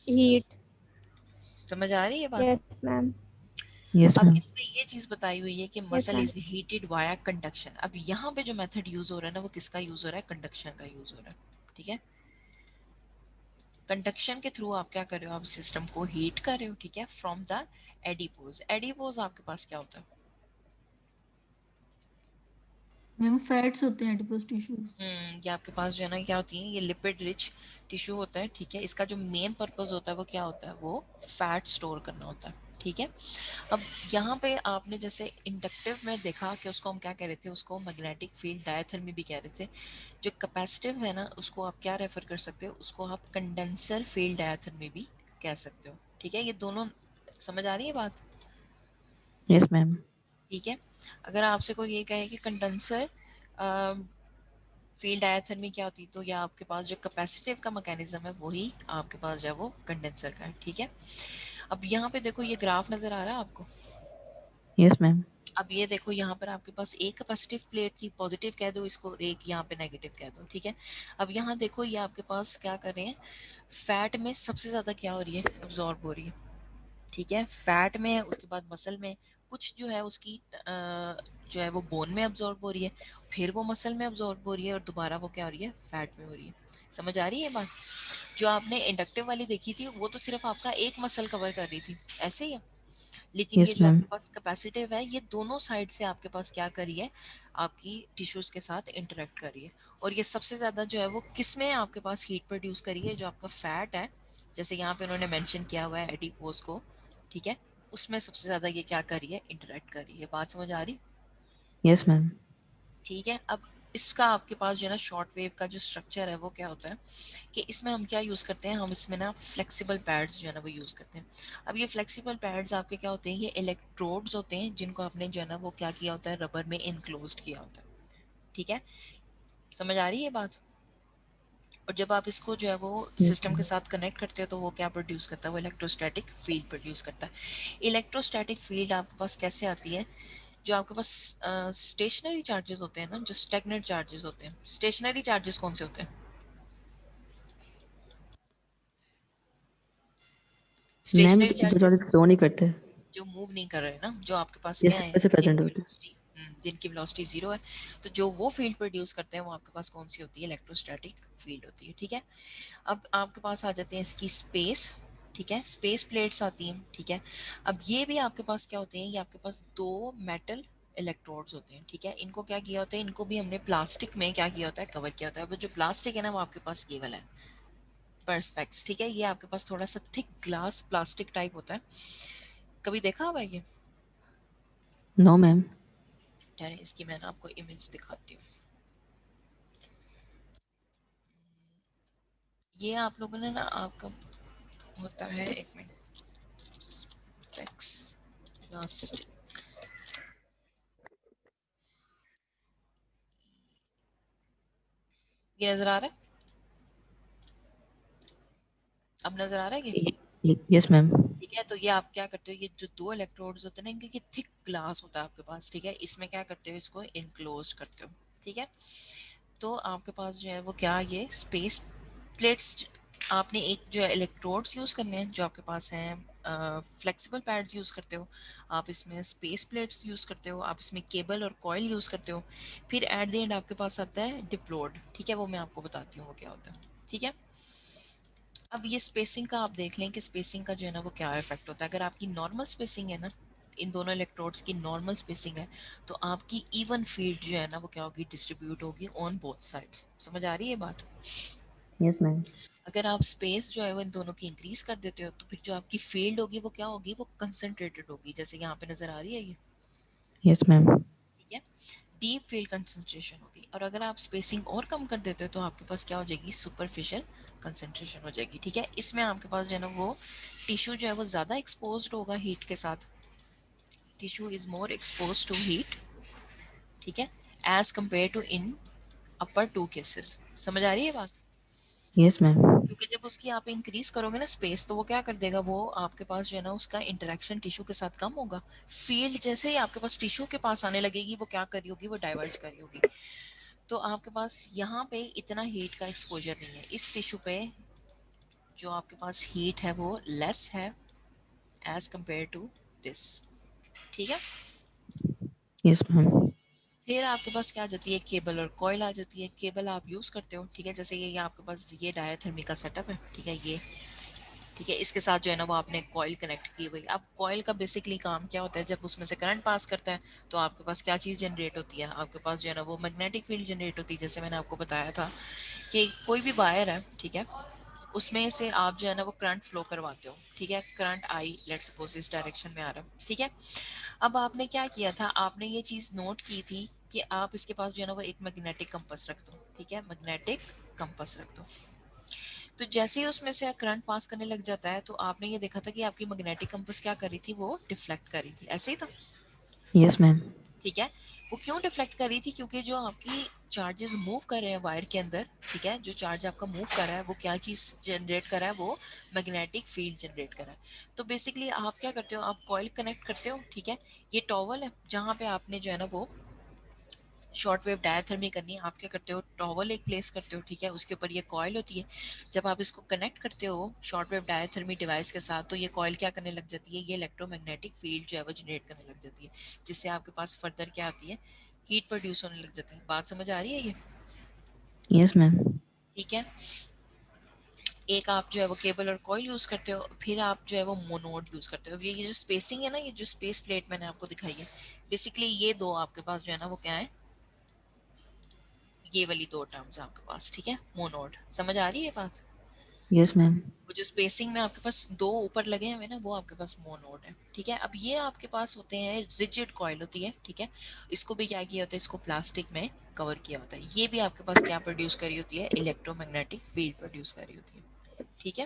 हीट। समझ आ रही है बात। Yes ma'am. Yes, अब ma'am. इसमें ये चीज बताई हुई है कि yes muscle ma'am. Is heated via conduction. अब यहाँ पे जो मेथड यूज हो रहा है ना वो किसका यूज हो रहा है, कंडक्शन का यूज हो रहा है, ठीक है। कंडक्शन के थ्रू आप क्या कर रहे हो, आप सिस्टम को हीट कर रहे हो, ठीक है, फ्रॉम द एडिपोज। एडिपोज आपके पास क्या होता है? मैम फैट्स होते हैं एडिपोज टिश्यूज। ये आपके पास जो है ना क्या होती है, ये लिपिड रिच टिश्यू होता है, ठीक है। इसका जो मेन पर्पस होता है वो क्या होता है, वो फैट स्टोर करना होता है, ठीक है। अब यहाँ पे आपने जैसे इंडक्टिव में देखा कि उसको हम क्या कह रहे थे, उसको मैग्नेटिक फील्ड डायथर्मी भी कह रहे थे। जो कैपेसिटिव है ना, उसको आप क्या रेफर कर सकते हो, उसको आप कंडेंसर फील्ड डायथर्मी भी कह सकते हो, ठीक है। ये दोनों समझ आ रही है बात? Yes, ma'am. ठीक है। अगर आपसे कोई ये कहे कि कंडेंसर फील्ड डायथर्मी क्या होती है, तो या आपके पास जो कैपेसिटिव का मैकेनिज्म है वही आपके पास जो है वो कंडेंसर का है, ठीक है। अब यहाँ पे देखो ये ग्राफ नजर आ रहा है आपको। Yes, ma'am. अब ये देखो यहाँ पर आपके पास एक कैपेसिटिव प्लेट थी, पॉजिटिव कह दो इसको, एक यहाँ पे नेगेटिव कह दो, ठीक है। अब यहाँ देखो ये आपके पास क्या कर रहे हैं, फैट में सबसे ज्यादा क्या हो रही है, अब्जॉर्ब हो रही है, ठीक है। फैट में, उसके बाद मसल में, कुछ जो है उसकी जो है वो बोन में अब्जॉर्ब हो रही है, फिर वो मसल में अब्जॉर्ब हो रही है, और दोबारा वो क्या हो रही है, फैट में हो रही है। समझ आ रही है बात? जो आपने इंडक्टिव वाली देखी थी वो तो सिर्फ आपका एक मसल कवर कर रही थी, ऐसे ही है। लेकिन ये Yes, जो आपके ma'am. पास कैपेसिटिव है, ये दोनों साइड से आपके पास क्या करी है, आपकी टिश्यूज के साथ इंटरेक्ट करी है। और ये सबसे ज्यादा जो है वो किस में आपके पास हीट प्रोड्यूस करी है, जो आपका फैट है, जैसे यहाँ पे उन्होंने मेंशन किया हुआ है एडिपोज को, ठीक है, उसमें सबसे ज्यादा ये क्या करी है, इंटरेक्ट करी है। बात समझ आ रही? Yes, ma'am. ठीक है। अब इसका आपके पास जो है ना शॉर्ट वेव का जो स्ट्रक्चर है वो क्या होता है कि इसमें हम क्या यूज़ करते हैं, हम इसमें ना फ्लेक्सिबल पैड्स जो है ना वो यूज़ करते हैं। अब ये फ्लेक्सिबल पैड्स आपके क्या होते हैं, ये इलेक्ट्रोड्स होते हैं जिनको आपने जो है ना वो क्या किया होता है, रबर में इनक्लोज्ड किया होता है, ठीक है। समझ आ रही है बात? और जब आप इसको जो है वो Yes, सिस्टम के ma'am. साथ कनेक्ट करते हो तो वो क्या प्रोड्यूस करता है, वो इलेक्ट्रोस्टैटिक फील्ड प्रोड्यूस करता है। इलेक्ट्रोस्टैटिक फील्ड आपके पास कैसे आती है, जो आपके पास स्टेशनरी चार्जेस होते हैं ना, जो स्टैग्नेंट चार्जेस होते हैं, स्टेशनरी चार्जेस कौन से होते हैं? मैम स्टेशनरी जो चार्जेस थोड़े फ्लो नहीं करते। जो मूव नहीं कर रहे ना, जो आपके पास ये क्या है, सब से प्रेजेंट जिनकी होते हैं। वेलोसिटी जिनकी वेलोसिटी जीरो है, तो जो वो फील्ड प्रोड्यूस करते हैं वो आपके पास कौन सी होती है, इलेक्ट्रोस्टैटिक फील्ड होती है, ठीक है। अब आपके पास आ जाते हैं इसकी स्पेस, ठीक है, स्पेस प्लेट्स आती हैं, ठीक है। अब ये भी आपके पास क्या होते हैं, ये आपके पास दो मेटल इलेक्ट्रोड्स होते हैं, ठीक है। इनको क्या किया होता है, इनको भी हमने प्लास्टिक में क्या किया होता है, कवर किया होता है। अब जो प्लास्टिक है ना वो आपके पास ये वाला है, perspex, ठीक है। ये आपके पास थोड़ा सा थिक ग्लास प्लास्टिक टाइप होता है, कभी देखा हुआ है ये? No ma'am. ठहरे, इसकी मैं ना आपको इमेज दिखाती हूँ। ये आप लोगों ने ना, आपका होता है, एक मिनट, स्पेक्स प्लास्टिक, ये नजर आ रहा है? अब नजर आ रहा है ये? Yes ma'am. ठीक है। तो ये आप क्या करते हो, ये जो दो इलेक्ट्रोड्स होते हैं ना, इनके थिक ग्लास होता है आपके पास, ठीक है। इसमें क्या करते हो, इसको इनक्लोज करते हो, ठीक है। तो आपके पास जो है वो क्या, ये स्पेस प्लेट्स, आपने एक जो है इलेक्ट्रोड्स यूज करने हैं जो आपके पास हैं, फ्लेक्सिबल पैड्स यूज करते हो, आप इसमें स्पेस प्लेट्स यूज करते हो, आप इसमें केबल और कॉइल यूज करते हो, फिर एट द एंड आपके पास आता है डिप्लोड, ठीक है। वो मैं आपको बताती हूँ वो क्या होता है, ठीक है। अब ये स्पेसिंग का आप देख लें कि स्पेसिंग का जो है ना वो क्या इफेक्ट होता है। अगर आपकी नॉर्मल स्पेसिंग है ना, इन दोनों इलेक्ट्रोड्स की नॉर्मल स्पेसिंग है, तो आपकी इवन फील्ड जो है ना वो क्या होगी, डिस्ट्रीब्यूट होगी ऑन बोथ साइड्स। समझ आ रही है बात? Yes ma'am. अगर आप स्पेस जो है वो इन दोनों की इंक्रीज कर देते हो तो फिर जो आपकी फील्ड होगी वो क्या होगी, वो कंसंट्रेटेड होगी, जैसे यहाँ पे नजर आ रही है ये, यस मैम। ठीक है। डीप फील्ड कंसंट्रेशन होगी। और अगर आप स्पेसिंग और कम कर देते हो तो आपके पास क्या हो जाएगी, सुपरफिशियल कंसंट्रेशन हो जाएगी, ठीक है। इसमें आपके पास जो है ना वो टिश्यू जो है वो ज्यादा एक्सपोज्ड होगा हीट के साथ, tissue is more expose to heat, ठीक है, as compare to in upper two cases. समझ आ रही है बात? Yes ma'am. क्योंकि जब उसकी आप इंक्रीज करोगे ना स्पेस, तो वो क्या कर देगा, वो आपके पास जो है ना उसका इंटरेक्शन टिश्यू के साथ कम होगा। फील्ड जैसे ही आपके पास टिश्यू के पास आने लगेगी, वो क्या कर रही होगी, वो डाइवर्ज कर रही होगी। तो आपके पास यहाँ पे इतना हीट का एक्सपोजर नहीं है, इस टिश्यू पे जो आपके पास हीट है वो लेस है एज कंपेयर टू दिस, ठीक है। Yes ma'am. फिर आपके पास क्या आ जाती है, केबल और कॉइल आ जाती है। केबल आप यूज करते हो, ठीक है, जैसे ये आपके पास ये डायथर्मी का सेटअप है, ठीक है, ये ठीक है, इसके साथ जो है ना वो आपने कॉइल कनेक्ट की हुई। अब कॉइल का बेसिकली काम क्या होता है, जब उसमें से करंट पास करता है तो आपके पास क्या चीज़ जनरेट होती है, आपके पास जो है ना वो मैग्नेटिक फील्ड जनरेट होती है। जैसे मैंने आपको बताया था कि कोई भी वायर है, ठीक है, उसमें से आप जो है ना वो करंट फ्लो करवाते हो, ठीक है, करंट आई लेट्स सपोज इस डायरेक्शन में आ रहा है, ठीक है। अब आपने क्या किया था, आपने ये चीज़ नोट की थी कि आप इसके पास जो है ना वो एक मैग्नेटिक कंपास रख दो, ठीक है, मैग्नेटिक कंपास रख दो। तो जैसे ही उसमें से करंट पास करने लग जाता है तो आपने ये देखा था कि आपकी मैग्नेटिक कंपास क्या कर रही थी, वो डिफ्लेक्ट कर रही थी, ऐसे ही था, Yes, ma'am. ठीक है। वो क्यों डिफ्लेक्ट कर रही थी, क्योंकि जो आपकी चार्जेस मूव कर रहे हैं वायर के अंदर, ठीक है, जो चार्ज आपका मूव कर रहा है वो क्या चीज़ जनरेट कर रहा है, वो मैग्नेटिक फील्ड जनरेट कर रहा है। तो बेसिकली आप क्या करते हो, आप कॉइल कनेक्ट करते हो, ठीक है, ये टॉवल है जहाँ पे आपने जो है ना वो शॉर्ट वेव डायथर्मी करनी है। आप क्या करते हो, टॉवल एक प्लेस करते हो, ठीक है, उसके ऊपर ये कॉइल होती है। जब आप इसको कनेक्ट करते हो शॉर्ट वेव डायथर्मी डिवाइस के साथ तो ये कॉइल क्या करने लग जाती है, ये इलेक्ट्रोमैग्नेटिक फील्ड जो है वो जनरेट करने लग जाती है, जिससे आपके पास फर्दर क्या आती है, हीट प्रोड्यूस होने लग जाती है। बात समझ आ रही है ये, Yes, ma'am. ठीक है। एक आप जो है वो केबल और कॉइल यूज करते हो, फिर आप जो है वो मोनोड यूज करते हो। ये जो स्पेसिंग है ना, ये जो स्पेस प्लेट मैंने आपको दिखाई है, बेसिकली ये दो आपके पास जो है ना वो क्या है, ये वाली दो टर्म्स आपके पास, ठीक है, मोनोड। समझ आ रही है बात। Yes, ma'am. वो जो स्पेसिंग में आपके पास दो ऊपर लगे हुए ना, वो आपके पास मोनोड है, ठीक है। अब ये आपके पास होते हैं रिजिड कॉइल होती है, ठीक है, इसको भी क्या किया होता है, इसको प्लास्टिक में कवर किया होता है। ये भी आपके पास क्या प्रोड्यूस करी होती है, इलेक्ट्रोमैग्नेटिक फील्ड प्रोड्यूस करी होती है, ठीक है।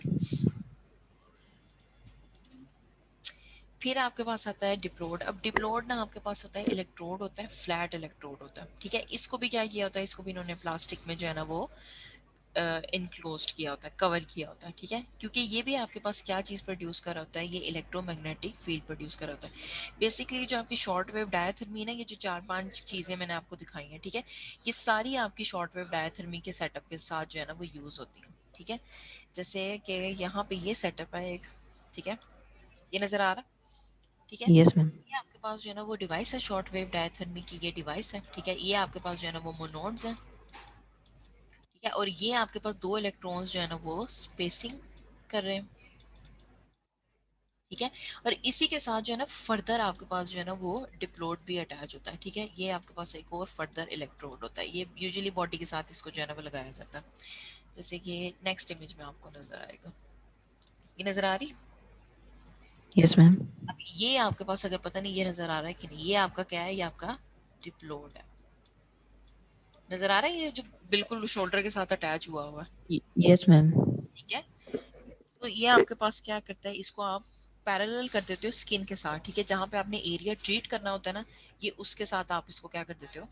फिर आपके पास आता है डिप्लोड। अब डिप्लोड ना आपके पास होता है इलेक्ट्रोड होता है, फ्लैट इलेक्ट्रोड होता है, ठीक है। इसको भी क्या किया होता है, इसको भी इन्होंने प्लास्टिक में जो है ना वो इनक्लोज्ड किया होता है, कवर किया होता है, ठीक है, क्योंकि ये भी आपके पास क्या चीज़ प्रोड्यूस कर रहा होता है, ये इलेक्ट्रोमैग्नेटिक फील्ड प्रोड्यूस कर रहा होता है। बेसिकली जो आपकी शॉर्ट वेव डायथर्मी है, ये जो 4-5 चीज़ें मैंने आपको दिखाई हैं, ठीक है, ये सारी आपकी शॉर्ट वेव डायथर्मी के सेटअप के साथ जो है ना वो यूज़ होती है, ठीक है। जैसे कि यहाँ पे ये सेटअप है एक, ठीक है, ये नज़र आ रहा है, ठीक है। Yes, ma'am. ये आपके पास जो है ना वो डिवाइस है, शॉर्ट वेव डायथर्मी की ये डिवाइस है, ठीक है। ये आपके पास जो है ना वो मोनोड्स हैं, ठीक है, और ये आपके पास दो इलेक्ट्रॉन्स जो है ना वो स्पेसिंग कर रहे हैं, ठीक है। और इसी के साथ जो है ना फर्दर आपके पास जो है ना वो डिप्लोड भी अटैच होता है, ठीक है। ये आपके पास एक और फर्दर इलेक्ट्रोड होता है, ये यूजुअली बॉडी के साथ इसको जो है ना वो लगाया जाता है, जैसे कि नेक्स्ट इमेज में आपको नजर आएगा, ये नजर आ रही। Yes, ma'am. अब ये आपके पास अगर पता नहीं ये नजर आ रहा है कि नहीं, ये आपका क्या है, ये आपका डिप्लोड है, नजर आ रहा है, ये जो बिल्कुल शोल्डर के साथ अटैच हुआ हुआ है, Yes, ma'am. ठीक है। तो ये आपके पास क्या करता है, इसको आप पैरेलल कर देते हो स्किन के साथ, ठीक है, जहाँ पे आपने एरिया ट्रीट करना होता है ना, ये उसके साथ आप इसको क्या कर देते हो,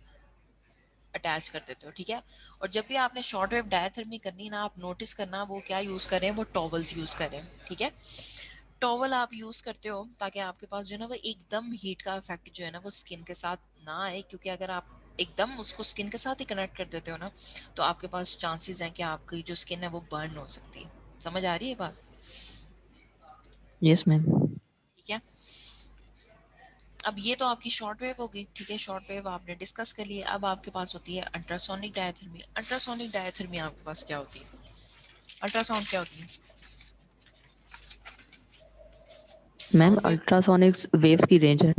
अटैच कर देते हो, ठीक है। और जब भी आपने शॉर्ट वेव डायथर्मी करनी ना, आप नोटिस करना वो क्या यूज कर रहे हैं, वो टॉवल्स यूज कर रहे हैं, ठीक है। टॉवल आप यूज करते हो ताकि आपके पास जो है ना वो एकदम हीट का इफेक्ट जो है ना वो स्किन के साथ ना आए, क्योंकि अगर आप एकदम उसको स्किन के साथ ही कनेक्ट कर देते हो ना, तो आपके पास चांसेस हैं कि आपकी जो स्किन है वो बर्न हो सकती है। समझ आ रही है बात, Yes, ma'am. ठीक है। अब ये तो आपकी शॉर्ट वेव हो गई, ठीक है, शॉर्ट वेव आपने डिस्कस कर लिए। अब आपके पास होती है अल्ट्रासोनिक डायथर्मी। अल्ट्रासोनिक डायथर्मी आपके पास क्या होती है, अल्ट्रासाउंड क्या होती है, ma'am sound wave, ultrasonics waves की रेंज है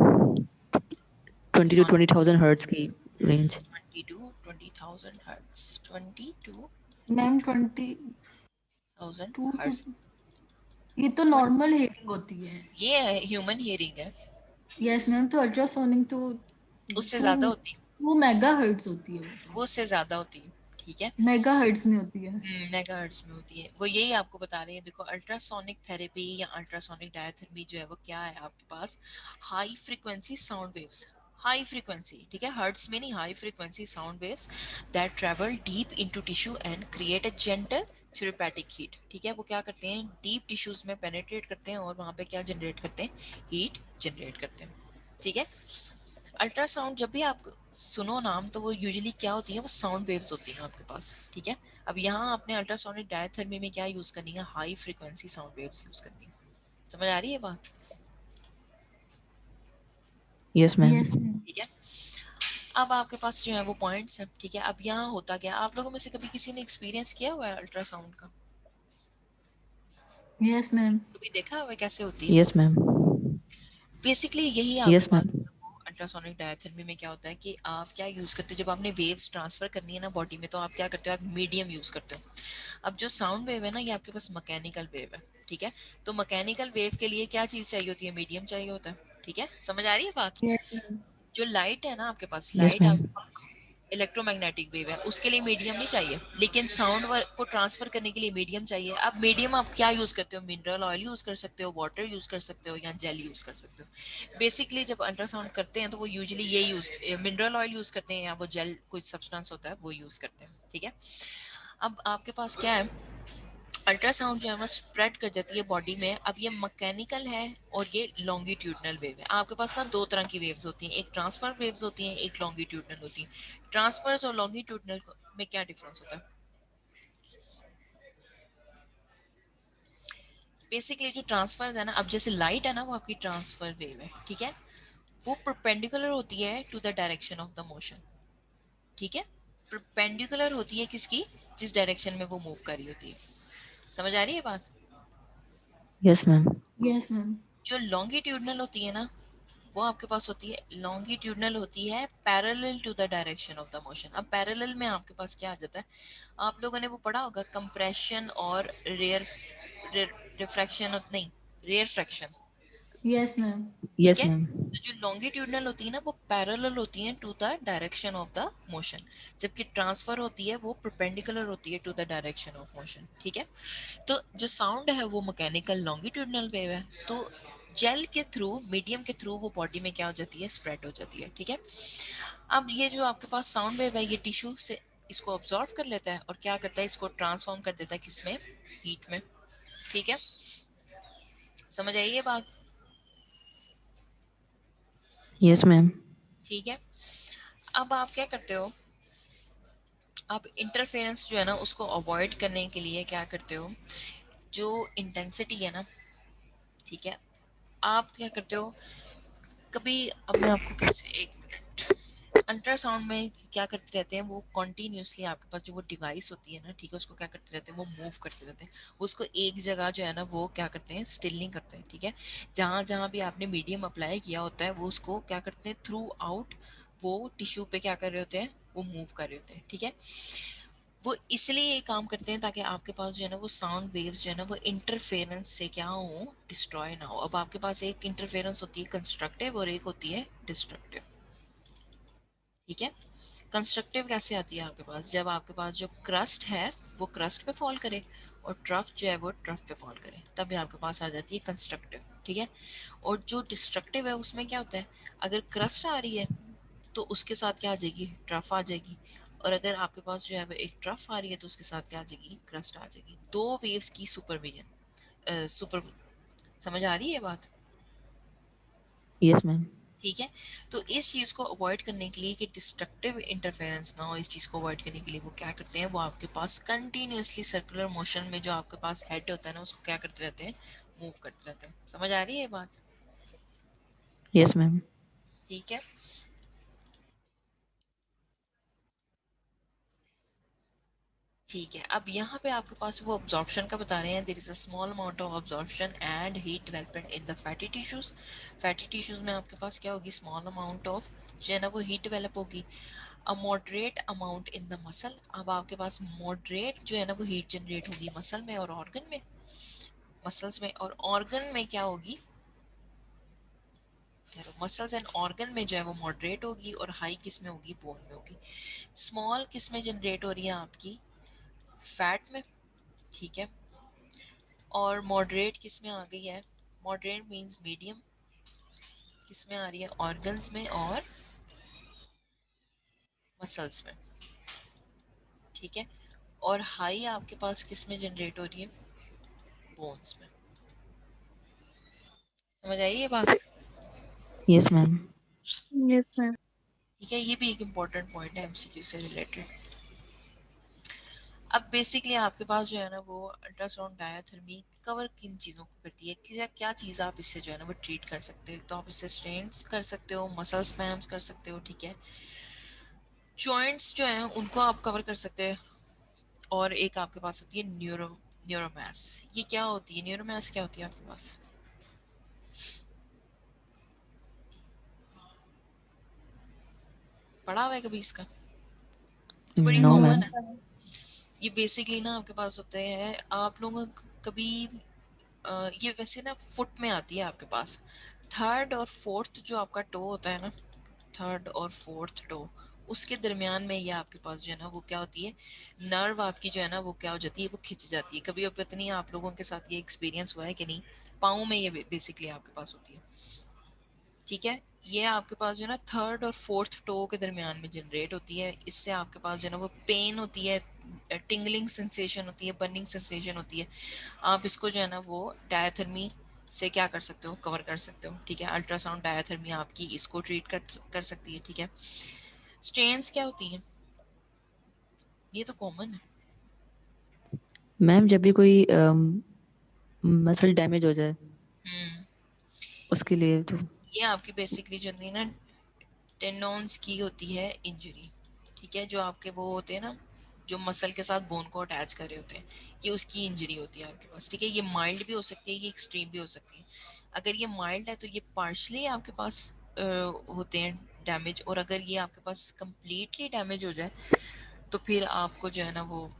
20 to सोनिक 20,000 हर्ट्ज की रेंज। 20,000 हर्ट्ज, 22,000 मैम 22 हर्ट्ज, ये तो नॉर्मल हीटिंग होती है। ये ह्यूमन हियरिंग है, यस मैम, तो अल्ट्रासोनिक तो उससे टू ज्यादा होती है, 2 मेगाहर्ट्ज होती है वो तो। वो उससे ज्यादा होती है, ठीक है। मेगाहर्ट्ज में होती है। मेगाहर्ट्ज में होती है, वो यही आपको बता रहे हैं। देखो अल्ट्रासोनिक थेरेपी या अल्ट्रासोनिक डायथर्मी जो है वो क्या है आपके पास, high frequency sound waves, high frequency, ठीक है, हर्ट्ज में नहीं, high frequency sound waves that travel deep into tissue and create a gentle therapeutic heat, ठीक है। वो क्या करते हैं, डीप टिश्यूज में पेनिट्रेट करते हैं और वहां पे क्या जनरेट करते हैं, हीट जनरेट करते हैं, ठीक है। अल्ट्रासाउंड जब भी आप सुनो नाम तो वो यूजुअली क्या होती है, वो साउंड वेव्स होती हैं आपके पास, ठीक है। अब यहाँ आपने अल्ट्रासोनिक डायथर्मी में क्या यूज करनी है, high frequency sound waves use करनी है। समझ आ रही है बात, यस मैम। Yes ma'am. ठीक है। अब आपके पास जो है वो पॉइंट्स हैं, ठीक है। अब यहाँ होता क्या, आप लोगों में से कभी किसी ने एक्सपीरियंस किया हुआ है अल्ट्रासाउंड का? Yes ma'am. कभी देखा हुआ है कैसे होती है? Yes, ma'am. बेसिकली यही आपके Yes, पास ma'am. अल्ट्रासोनिक डायथेरेपी में क्या होता है कि आप क्या यूज करते हो, जब आपने वेव्स ट्रांसफर करनी है ना बॉडी में, तो आप क्या करते हो, आप मीडियम यूज करते हो। अब जो साउंड वेव है ना, ये आपके पास मैकेनिकल वेव है, ठीक है। तो मैकेनिकल वेव के लिए क्या चीज चाहिए होती है, मीडियम चाहिए होता है, ठीक है। समझ आ रही है बात? Yes ma'am. जो लाइट है ना आपके पास, Yes, लाइट ma'am. आपके पास इलेक्ट्रोमैग्नेटिक वेव है, उसके लिए मीडियम नहीं चाहिए, लेकिन साउंड को ट्रांसफर करने के लिए मीडियम चाहिए। अब मीडियम आप क्या यूज करते हो, मिनरल ऑयल यूज कर सकते हो, वाटर यूज कर सकते हो, या जेल यूज कर सकते हो। बेसिकली जब अल्ट्रासाउंड करते हैं तो वो यूजुअली ये यूज मिनरल ऑयल यूज करते हैं, या वो जेल कोई सब्सटेंस होता है वो यूज करते हैं, ठीक है। अब आपके पास क्या है, अल्ट्रासाउंड जो है वो स्प्रेड कर जाती है बॉडी में। अब ये मैकेनिकल है और ये लॉन्गिट्यूडनल वेव है। आपके पास ना दो तरह की वेव्स होती हैं, एक ट्रांसफर वेव्स होती हैं, एक लॉन्गिट्यूडनल होती हैं। ट्रांसफर्स और लॉन्गिट्यूडनल में क्या डिफरेंस होता है? बेसिकली जो ट्रांसफर है ना, अब जैसे लाइट है ना, वो आपकी ट्रांसफर वेव है, ठीक है। वो परपेंडिकुलर होती है to the direction of the motion, ठीक है। परपेंडिकुलर होती है किसकी, जिस डायरेक्शन में वो मूव कर रही होती है। समझ आ रही है बात? Yes, ma'am. Yes ma'am. जो लॉन्गिट्यूडनल होती है ना, वो आपके पास होती है, लॉन्गिट्यूडनल होती है parallel to the direction of the motion. अब पैरेलल में आपके पास क्या आ जाता है, आप लोगों ने वो पढ़ा होगा, कंप्रेशन और रेयर रिफ्रैक्शन, नहीं, रेयर फ्रैक्शन, यस मैम। ठीक Yes, है। ma'am. तो जो लॉन्गिट्यूडनल होती है ना, वो पैरेलल होती है to the direction of the motion, जबकि ट्रांसफर होती है वो परपेंडिकुलर होती है to the direction of motion, ठीक है। तो जो साउंड है वो मैकेनिकल लॉन्गिट्यूडनल वेव है। तो जेल के थ्रू, मीडियम के थ्रू वो बॉडी में क्या हो जाती है, स्प्रेड हो जाती है, ठीक है। अब ये जो आपके पास साउंड वेव है, ये टिश्यू से इसको ऑब्जॉर्व कर लेता है और क्या करता है, इसको ट्रांसफॉर्म कर देता है किसमें, हीट में, ठीक है। समझ आई ये बात? Yes, ma'am. ठीक है। अब आप क्या करते हो, आप इंटरफेरेंस जो है ना उसको अवॉइड करने के लिए क्या करते हो, जो इंटेंसिटी है ना, ठीक है, आप क्या करते हो, कभी, अब मैं आपको कैसे, एक मिनट, अल्ट्रासाउंड में क्या करते रहते हैं वो, कॉन्टिन्यूसली आपके पास जो वो डिवाइस होती है ना, ठीक है, उसको क्या करते रहते हैं, वो मूव करते रहते हैं। उसको एक जगह जो है ना वो क्या करते हैं, स्टिल नहीं करते हैं, ठीक है। जहाँ जहाँ भी आपने मीडियम अप्लाई किया होता है, वो उसको क्या करते हैं, थ्रू आउट वो टिश्यू पे क्या कर रहे होते हैं, वो मूव कर रहे होते हैं, ठीक है। वो इसलिए ये काम करते हैं ताकि आपके पास जो है ना वो साउंड वेव्स जो है ना वो इंटरफेरेंस से क्या हो, डिस्ट्रॉय ना हो। अब आपके पास एक इंटरफेरेंस होती है कंस्ट्रक्टिव और एक होती है डिस्ट्रक्टिव, ठीक है। कंस्ट्रक्टिव कैसे आती है आपके पास, जब आपके पास जो क्रस्ट है वो क्रस्ट पे फॉल करे और ट्रफ जो है वो ट्रफ पे फॉल करे, तब आपके पास आ जाती है कंस्ट्रक्टिव, ठीक है। और जो डिस्ट्रक्टिव है उसमें क्या होता है, अगर क्रस्ट आ रही है तो उसके साथ क्या आ जाएगी, ट्रफ आ जाएगी। और अगर आपके पास जो है वो एक ट्रफ आ रही है तो उसके साथ क्या आ जाएगी, क्रस्ट आ जाएगी। दो वेव्स की सुपरविजन, सुपर, समझ आ रही है बात? Yes, ma'am. ठीक है। तो इस चीज को अवॉइड करने के लिए कि डिस्ट्रक्टिव इंटरफेरेंस ना हो, इस चीज को अवॉइड करने के लिए वो क्या करते हैं, वो आपके पास कंटिन्यूअसली सर्कुलर मोशन में जो आपके पास हेड होता है ना उसको क्या करते रहते हैं, मूव करते रहते हैं। समझ आ रही है बात? Yes, ma'am. ठीक है। ठीक है, अब यहाँ पे आपके पास वो अब्जॉर्प्शन का बता रहे हैं, there is a small amount of absorption and heat development in the fatty tissues. Fatty tissues में आपके पास क्या होगी, स्मॉल अमाउंट ऑफ जो है ना वो हीट डेवलप होगी। अ moderate amount in the muscle, अब आपके पास मॉडरेट जो है ना वो हीट जनरेट होगी मसल में और ऑर्गन में, मसल्स में और ऑर्गन में क्या होगी, मसल्स एंड ऑर्गन में जो है वो मॉडरेट होगी और हाई किस में होगी, बोन में होगी। स्मॉल किस में जनरेट हो रही है आपकी, फैट में, ठीक है। और मॉडरेट किस में आ गई है, मॉडरेट मींस मीडियम, किस में आ रही है, ऑर्गन्स में और मसल्स में, ठीक है। और हाई आपके पास किस में जनरेट हो रही है, बोन्स में। समझ आई ये बात? Yes, ma'am. Yes, ma'am. ठीक है, ये भी एक इम्पोर्टेंट पॉइंट है एमसीक्यू से रिलेटेड। अब बेसिकली आपके पास जो है ना वो अल्ट्रासाउंड डायाथर्मी कवर किन चीज़ों को करती है, क्या क्या चीज़ आप इससे जो है ना वो ट्रीट कर सकते हो। तो आप इससे स्ट्रेन्स कर सकते हो, मसल स्पैम्स कर सकते हो, ठीक है। जॉइंट्स जो हैं उनको आप कवर कर सकते हैं, और एक आपके पास होती है न्यूरोमास। ये क्या होती है, न्यूरोमास क्या होती है आपके पास? पढ़ा हुआ है कभी इसका? तो बड़ी नो कॉमन मैम। है। ये बेसिकली ना आपके पास होते हैं, आप लोगों कभी ये वैसे ना फुट में आती है आपके पास। थर्ड और फोर्थ जो आपका टो होता है ना, थर्ड और फोर्थ टो, उसके दरमियान में ये आपके पास जो है ना वो क्या होती है, नर्व आपकी जो है ना वो क्या हो जाती है, वो खिंच जाती है। कभी अब पता नहीं आप लोगों के साथ ये एक्सपीरियंस हुआ है कि नहीं, पाँव में ये बेसिकली आपके पास होती है। ठीक है, ये आपके पास जो है ना थर्ड और फोर्थ टो के दरमियान में जनरेट होती है। इससे आपके पास जो है ना वो पेन होती है, टिंगलिंग सेंसेशन होती है, बर्निंग सेंसेशन होती है। आप इसको जो है ना वो डायथर्मी से क्या कर सकते हो, कवर कर सकते हो। ठीक है, अल्ट्रासाउंड डायथर्मी आपकी इसको ट्रीट कर सकती है। ठीक है, स्ट्रेन्स क्या होती हैं, ये तो कॉमन है। मैम जब भी कोई मसल डैमेज हो जाए हम्म, उसके लिए तो ये आपकी बेसिकली जो है ना टेंडोन्स की होती है इंजरी। ठीक है, जो आपके वो होते हैं ना जो मसल के साथ बोन को अटैच कर रहे होते हैं, ये उसकी इंजरी होती है आपके पास। ठीक है, ये माइल्ड भी हो सकती है, ये एक्सट्रीम भी हो सकती है। अगर ये माइल्ड है तो ये पार्शली आपके पास होते हैं डैमेज, और अगर ये आपके पास कंप्लीटली डैमेज हो जाए तो फिर आपको जो है ना वो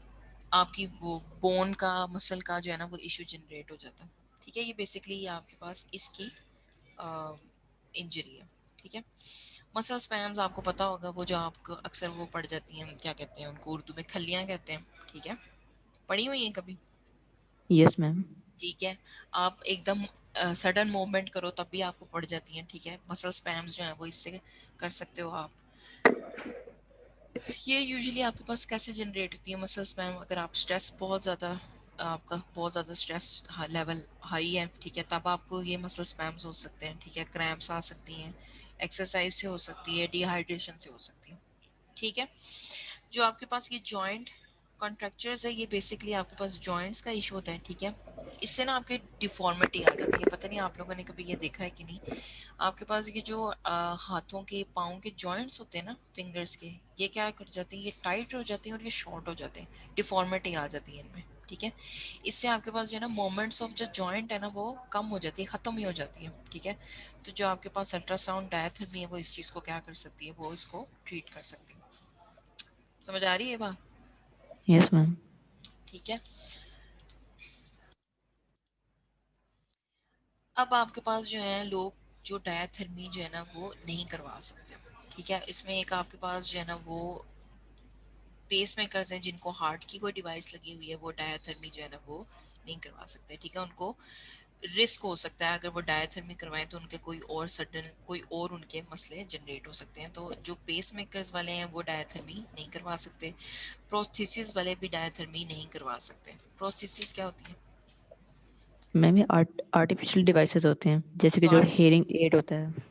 आपकी वो बोन का मसल का जो है ना वो इशू जनरेट हो जाता है। ठीक है, ये बेसिकली आपके पास इसकी इंजरी है। ठीक है, मसल स्पैम्स आपको पता होगा, वो जो आपको अक्सर वो पड़ जाती हैं, क्या कहते हैं उनको, उर्दू में खलियां कहते हैं। ठीक है, पड़ी हुई हैं कभी? Yes ma'am. ठीक है, आप एकदम सडन मूवमेंट करो तब भी आपको पड़ जाती हैं। ठीक है, मसल स्पैम्स जो हैं वो इससे कर सकते हो आप। ये यूजुअली आपके पास कैसे जनरेट होती है मसल स्पैम, अगर आप स्ट्रेस बहुत ज़्यादा, आपका बहुत ज़्यादा स्ट्रेस लेवल हाई है, ठीक है, तब आपको ये मसल स्पैम्स हो सकते हैं। ठीक है, क्रैम्प्स आ सकती हैं, एक्सरसाइज से हो सकती है, डिहाइड्रेशन से हो सकती है। ठीक है, जो आपके पास ये जॉइंट कॉन्ट्रैक्चर्स है, ये बेसिकली आपके पास जॉइंट्स का इशू होता है। ठीक है, इससे ना आपके डिफॉर्मिटी आ जाती है। पता नहीं आप लोगों ने कभी ये देखा है कि नहीं, आपके पास ये जो हाथों के पाँव के जॉइंट्स होते हैं ना, फिंगर्स के, ये क्या कर जाते हैं, ये टाइट हो जाते हैं और ये शॉर्ट हो जाते हैं, डिफॉर्मिटी आ जाती है इनमें। ठीक है, इससे आपके पास जो है ना मोमेंट्स ऑफ जो जॉइंट है ना वो कम हो जाती है, ख़त्म ही हो जाती है। ठीक है, तो जो आपके पास अल्ट्रासाउंड डायथर्मी है वो इस चीज़ को क्या कर सकती है, वो इसको ट्रीट कर सकती है। समझ आ रही है बात? Yes ma'am. ठीक है, अब आपके पास जो है लोग जो डायथर्मी जो है ना वो नहीं करवा सकते। ठीक है, इसमें एक आपके पास जो है ना वो पेस मेकर्स हैं जिनको हार्ट की कोई डिवाइस लगी हुई है, वो डायथर्मी जो है ना वो नहीं करवा सकते। ठीक है, उनको रिस्क हो सकता है अगर वो डायथर्मी करवाएं तो उनके कोई और सडन कोई और उनके मसले जनरेट हो सकते हैं। तो जो पेस मेकर्स वाले हैं वो डायथर्मी नहीं करवा सकते। प्रोस्थेसिस वाले भी डायथर्मी नहीं करवा सकते। प्रोस्थेसिस क्या होती है? मैम ये आर्टिफिशियल डिवाइसेस होते हैं जैसे कि तो जो हेयरिंग एड होता है।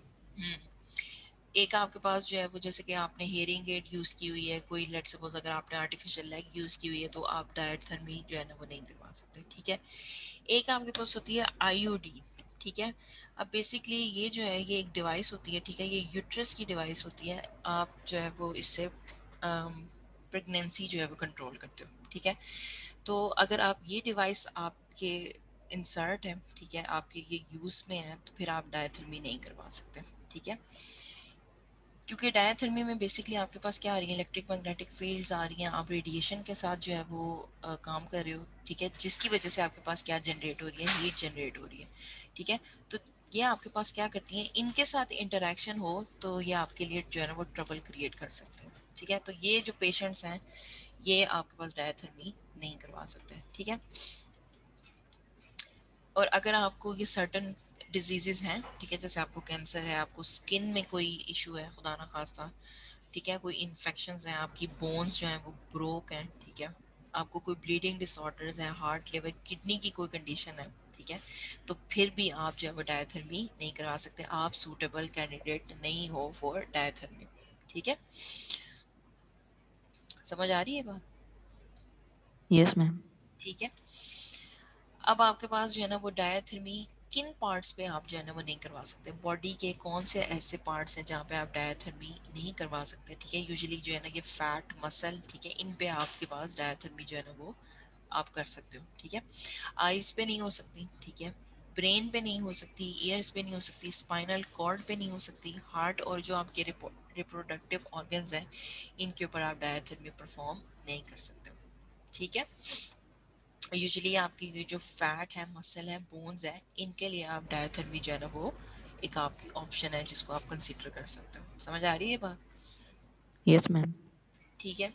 एक आपके पास जो है वो जैसे कि आपने हेयरिंग एड यूज़ की हुई है, कोई लेट सपोज अगर आपने आर्टिफिशियल लेग यूज़ की हुई है तो आप डायथर्मी जो है ना वो नहीं करवा सकते। ठीक है, एक आपके पास होती है आईयूडी। ठीक है, अब बेसिकली ये जो है ये एक डिवाइस होती है। ठीक है, ये यूट्रस की डिवाइस होती है, आप जो है वो इससे प्रेगनेंसी जो है वो कंट्रोल करते हो। ठीक है, तो अगर आप ये डिवाइस आपके इंसर्ट है, ठीक है, आपके ये यूज़ में है, तो फिर आप डायथर्मी नहीं करवा सकते। ठीक है, क्योंकि डायथर्मी में बेसिकली आपके पास क्या आ रही है, इलेक्ट्रिक मैग्नेटिक फील्ड्स आ रही हैं, आप रेडिएशन के साथ जो है वो काम कर रहे हो। ठीक है, जिसकी वजह से आपके पास क्या जनरेट हो रही है, हीट जनरेट हो रही है। ठीक है, तो ये आपके पास क्या करती हैं, इनके साथ इंटरेक्शन हो तो ये आपके लिए जो है ना वो ट्रबल क्रिएट कर सकते हैं। ठीक है, तो ये जो पेशेंट्स हैं ये आपके पास डायथर्मी नहीं करवा सकते। ठीक है, और अगर आपको ये सर्टन डिजीजेस हैं, ठीक है, जैसे आपको कैंसर है, आपको स्किन में कोई इशू है खुदा ना खास्ता, ठीक है, कोई इन्फेक्शंस हैं, आपकी बोन्स जो हैं वो ब्रोक हैं, ठीक है, आपको कोई ब्लीडिंग डिसऑर्डर्स हैं, हार्ट लिवर किडनी की कोई कंडीशन है, ठीक है, तो फिर भी आप जो है वो डायथर्मी नहीं करा सकते, आप सूटेबल कैंडिडेट नहीं हो फॉर डायथर्मी। ठीक है, समझ आ रही है बात? Yes ma'am. ठीक है, अब आपके पास जो है ना वो डायथर्मी किन पार्ट्स पे आप जो है ना वो नहीं करवा सकते, बॉडी के कौन से ऐसे पार्ट्स हैं जहाँ पे आप डायथर्मी नहीं करवा सकते, ठीक है। यूजुअली जो है ना ये फैट, मसल, ठीक है, इन पे आपके पास डायथर्मी जो है ना वो आप कर सकते हो, ठीक है। आईज पे नहीं हो सकती, ठीक है, ब्रेन पे नहीं हो सकती, ईयर्स पे नहीं हो सकती, स्पाइनल कॉर्ड पे नहीं हो सकती, हार्ट और जो आपके रिप्रोडक्टिव ऑर्गन्स हैं इनके ऊपर आप डायथर्मी परफॉर्म नहीं कर सकते, ठीक है। यूजुअली आपकी ये जो फैट है, मसल है, बोन्स है, इनके लिए आप डायथर्मी जो है ना वो एक आपकी ऑप्शन है जिसको आप कंसीडर कर सकते हो। समझ आ रही है बात? Yes ma'am. ठीक है।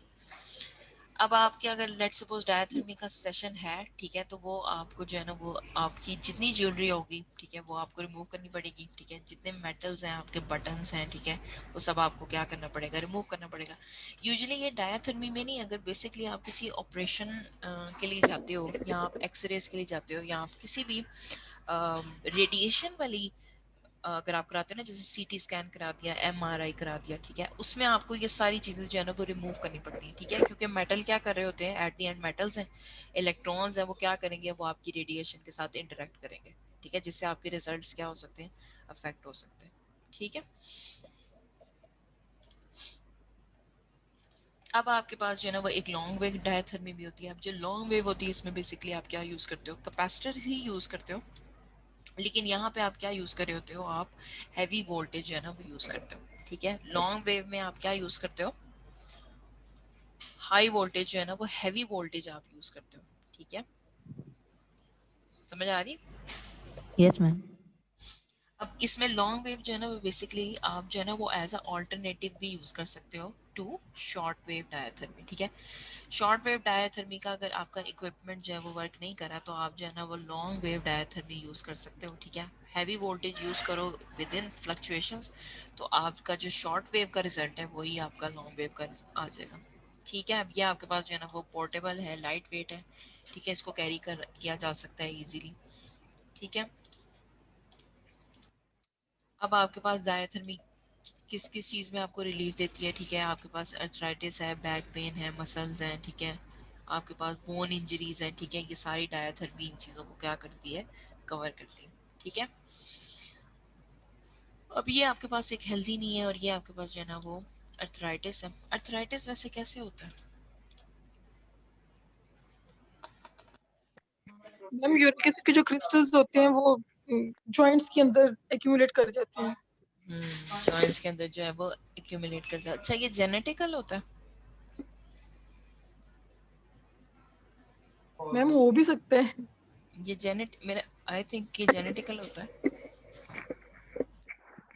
अब आपके अगर लेट सपोज डायथर्मी का सेशन है, ठीक है, तो वो आपको जो है ना वो आपकी जितनी ज्वेलरी होगी, ठीक है, वो आपको रिमूव करनी पड़ेगी, ठीक है। जितने मेटल्स हैं, आपके बटन्स हैं, ठीक है, वो सब आपको क्या करना पड़ेगा, रिमूव करना पड़ेगा। यूजुअली ये डायथर्मी में नहीं, अगर बेसिकली आप किसी ऑपरेशन के लिए जाते हो या आप एक्सरेज के लिए जाते हो या आप किसी भी रेडिएशन वाली अगर आप कराते हो ना, जैसे सीटी स्कैन करा दिया, एमआरआई करा दिया, ठीक है, उसमें आपको ये सारी चीजें जो है ना वो रिमूव करनी पड़ती हैं, ठीक है, क्योंकि मेटल क्या कर रहे होते हैं एट द एंड, मेटल्स हैं, इलेक्ट्रॉन्स हैं, वो क्या करेंगे, वो आपकी रेडिएशन के साथ इंटरेक्ट करेंगे, ठीक है, जिससे आपके रिजल्ट्स क्या हो सकते हैं, अफेक्ट हो सकते हैं, ठीक है। अब आपके पास जो है ना वो एक लॉन्ग वेव डायथर्मी भी होती है। अब जो लॉन्ग वेव होती है इसमें बेसिकली आप क्या यूज करते हो, कैपेसिटर ही यूज करते हो, लेकिन यहाँ पे आप क्या यूज कर रहे होते हो, आप हैवी वोल्टेज जो है ना वो यूज करते हो, ठीक है। लॉन्ग वेव में आप क्या यूज करते हो, हाई वोल्टेज जो है ना वो हैवी वोल्टेज आप यूज करते हो, ठीक है। समझ आ रही? Yes ma'am. अब इसमें लॉन्ग वेव जो है ना वो बेसिकली आप जो है ना वो एज अ ऑल्टरनेटिव भी यूज कर सकते हो टू शॉर्ट वेव डायथर्मी, ठीक है। शॉर्ट वेव डायथर्मी का अगर आपका इक्विपमेंट जो है वो वर्क नहीं करा तो आप जो है ना वो लॉन्ग वेव डायथर्मी यूज कर सकते हो, ठीक है। हैवी वोल्टेज यूज करो विद इन फ्लक्चुएशंस, तो आपका जो शॉर्ट वेव का रिजल्ट है वही आपका लॉन्ग वेव का आ जाएगा, ठीक है। अब ये आपके पास जो है ना वो पोर्टेबल है, लाइट वेट है, ठीक है, इसको कैरी कर किया जा सकता है इजीली, ठीक है। अब आपके पास डायथर्मी किस किस चीज़ में आपको रिलीफ देती है, ठीक है। आपके पास अर्थराइटिस है, बैक पेन है, मसल्स हैं, ठीक है, आपके पास बोन इंजरीज हैं, ठीक है, ये सारी डायथर्मी इन चीज़ों को क्या करती है, कवर करती है, ठीक है। अब ये आपके पास एक हेल्दी नहीं है और ये आपके पास जो है ना वो अर्थराइटिस है। अर्थराइटिस वैसे कैसे होता है? मैम यूरिक एसिड के जो क्रिस्टल्स होते हैं वो जॉइंट्स के अंदर एक्यूमुलेट कर जाते हैं। जॉइंट्स के अंदर जो है वो एक्यूमुलेट करता है। अच्छा, ये जेनेटिकल होता है? मैम हो भी सकता है। ये जेनेट मेरा आई थिंक ये जेनेटिकल होता है,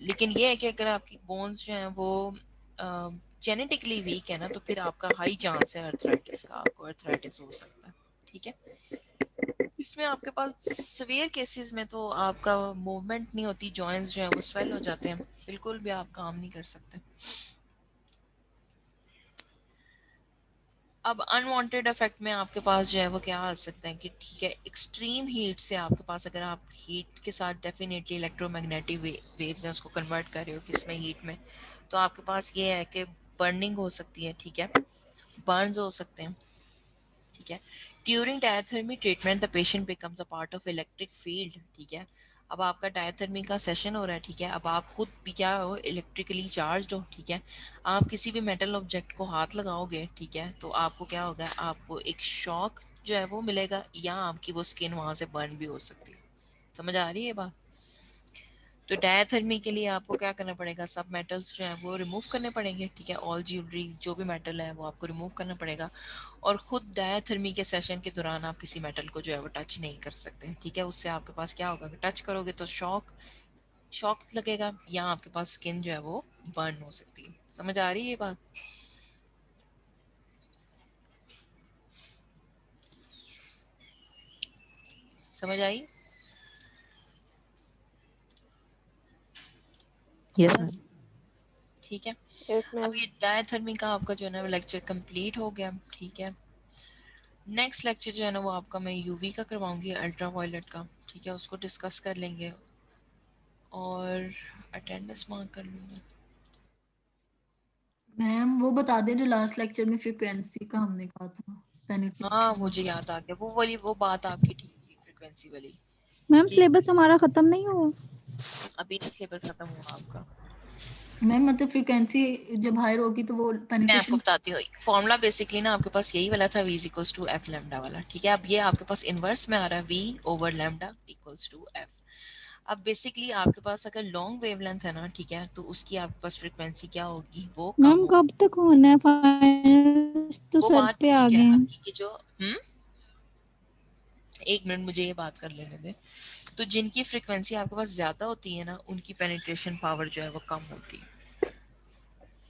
लेकिन ये है कि अगर आपकी बोन्स जो हैं वो जेनेटिकली वीक है ना तो फिर आपका हाई चांस है अर्थराइटिस का, आपको अर्थराइटिस हो सकता है, ठीक है। इसमें आपके पास सिवियर केसेस में तो आपका मूवमेंट नहीं होती, जॉइंट्स जो है वो स्वेल हो जाते हैं, बिल्कुल भी आप काम नहीं कर सकते। अब अनवांटेड इफेक्ट में आपके पास जो है वो क्या आ सकता है कि ठीक है, एक्सट्रीम हीट से आपके पास, अगर आप हीट के साथ डेफिनेटली इलेक्ट्रोमैग्नेटिक वेव्स हैं उसको कन्वर्ट कर रहे हो किसमें, हीट में, तो आपके पास ये है कि बर्निंग हो सकती है, ठीक है, बर्न्स हो सकते हैं, ठीक है। During diathermy treatment the patient becomes a part of electric field, ठीक है। अब आपका डायथर्मी का सेशन हो रहा है, ठीक है, अब आप खुद भी क्या हो, इलेक्ट्रिकली चार्ज हो, ठीक है। आप किसी भी मेटल ऑब्जेक्ट को हाथ लगाओगे, ठीक है, तो आपको क्या होगा, आपको एक शॉक जो है वो मिलेगा या आपकी वो स्किन वहां से बर्न भी हो सकती है। समझ आ रही है बात? तो डायथर्मी के लिए आपको क्या करना पड़ेगा, सब मेटल्स जो हैं वो रिमूव करने पड़ेंगे, ठीक है। ऑल ज्वेलरी जो भी मेटल है वो आपको रिमूव करना पड़ेगा, और खुद डायथर्मी के सेशन के दौरान आप किसी मेटल को जो है वो टच नहीं कर सकते, ठीक है। उससे आपके पास क्या होगा कि टच करोगे तो शॉक शॉक लगेगा या आपके पास स्किन जो है वो बर्न हो सकती है। समझ आ रही है ये बात? समझ आई? Yes ma'am. बस, ठीक है। यस अब मैम। ये डायथर्मी का आपका जो है ना लेक्चर कंप्लीट हो गया, ठीक है। नेक्स्ट लेक्चर जो है ना वो आपका मैं यूवी का करवाऊंगी, अल्ट्रा वायलेट का, ठीक है, उसको डिस्कस कर लेंगे और अटेंडेंस मार्क कर लूँगी। मैम वो बता दें जो लास्ट लेक्चर में फ्रीक्वेंसी का हमने कहा था, हाँ पेनिट्रेशन। मुझे याद आ गया, वो वाली वो बात आपकी ठीक थी, फ्रिक्वेंसी वाली, मैम जी सिलेबस हमारा खत्म नहीं हुआ। अभी नहीं सिलेबस खत्म हुआ आपका। मैम मतलब फ्रीक्वेंसी जब हायर होगी तो वो मैं आपको पेनिट्रेशन। बताती हूँ फॉर्मूला बेसिकली ना आपके पास यही वाला था v equals to F lambda वाला, ठीक है। अब ये आपके पास इनवर्स में आ रहा है v over lambda equals to F. अब बेसिकली आपके पास अगर लॉन्ग वेवलेंथ है ना, ठीक है, तो उसकी आपके पास फ्रीक्वेंसी क्या होगी, वो कम मैम होगी। कब तक होना है फाइनल, तो वो सर बात पे आ ठीक गए है हैं। आपकी कि जो एक मिनट मुझे ये बात कर लेने दे। तो जिनकी फ्रीक्वेंसी आपके पास ज्यादा होती है ना, उनकी पेनिट्रेशन पावर जो है वो कम होती है।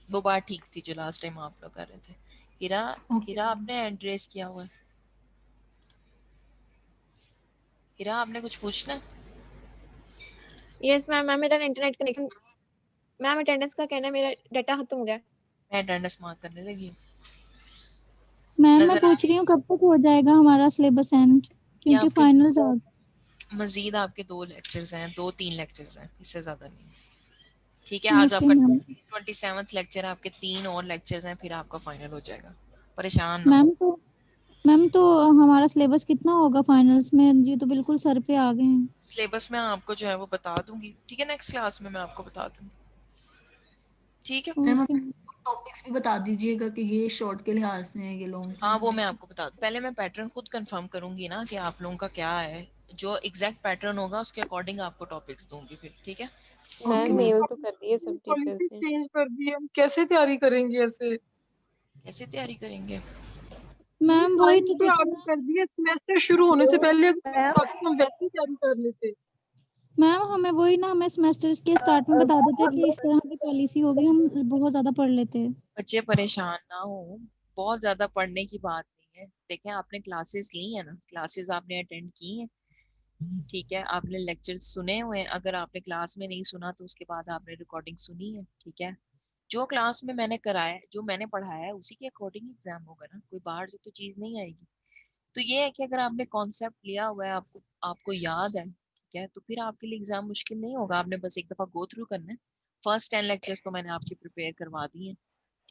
वो बात ठीक थी जो लास्ट टाइम आप लोग कर रहे थे। हीरा, ओके हीरा आपने एड्रेस किया हुआ है। हीरा आपने कुछ पूछना है? Yes ma'am. मैम मेरा इंटरनेट कनेक्शन, मैम अटेंडेंस का कहना है मेरा डाटा खत्म हो गया। मैं अटेंडेंस मार्क करने लगी हूँ। मैम मैं नजर आ पूछ रही रही हूँ कब तक हो जाएगा हमारा सिलेबस एंड, ये क्योंकि आपके फाइनल्स आ। मजीद आपके 2 लेक्चर्स हैं, 2-3 लेक्चर्स हैं, इससे ज्यादा नहीं। ठीक है, आज ओके आपका मैम। 27th लेक्चर है, आपके 3 और लेक्चर्स हैं, फिर आपका फाइनल हो जाएगा। परेशान ना हो। मैम तो हमारा सिलेबस कितना होगा फाइनल्स में, जी तो बिल्कुल सर पे आ गए हैं। सिलेबस में आपको जो है वो बता दूंगी, ठीक है, नेक्स्ट क्लास में मैं आपको बता दूंगी, ठीक है। Ma'am okay. टॉपिक्स भी बता दीजिएगा कि ये शॉर्ट के लिहाज से हैं, ये लॉन्ग के हाँ वो लिहाज मैं से। आपको बता दूँ, पहले मैं पैटर्न खुद कंफर्म करूंगी ना कि आप लोगों का क्या है। जो एग्जैक्ट पैटर्न होगा उसके अकॉर्डिंग आपको टॉपिक्स दूंगी फिर, ठीक है। Okay ma'am ma'am. मेल तो कर दी है सब टीचर्स पॉलिसी ने। चेंज कर दी, हम कैसे तैयारी करेंगे ऐसे? कैसे तैयारी करेंगे? ये मैम वही टाइम तो पे देखो आगे ना। कर दिए, सेमेस्टर शुरू होने से पहले अगर मैम ताकि हम वैसे ही तैयारी कर लेते। मैम हमें वही ना, हमें सेमेस्टर के स्टार्ट में बता देते कि इस तरह की पॉलिसी होगी, हम बहुत ज्यादा पढ़ लेते। बच्चे परेशान ना हो, बहुत ज्यादा पढ़ने की बात नहीं है। देखें आपने क्लासेस ली है ना, क्लासेस आपने अटेंड की हैं, ठीक है, आपने लेक्चर सुने हुए हैं। अगर आपने क्लास में नहीं सुना तो उसके बाद आपने रिकॉर्डिंग सुनी है, ठीक है। जो क्लास में मैंने कराया है, जो मैंने पढ़ाया है, उसी के अकॉर्डिंग एग्जाम होगा ना, कोई बाहर से तो चीज नहीं आएगी। तो ये है कि अगर आपने कॉन्सेप्ट लिया हुआ है, आपको आपको याद है, ठीक है, तो फिर आपके लिए एग्जाम मुश्किल नहीं होगा। आपने बस एक दफा गो थ्रू करना है। फर्स्ट 10 लेक्चर्स तो मैंने आपके प्रिपेयर करवा दिए हैं,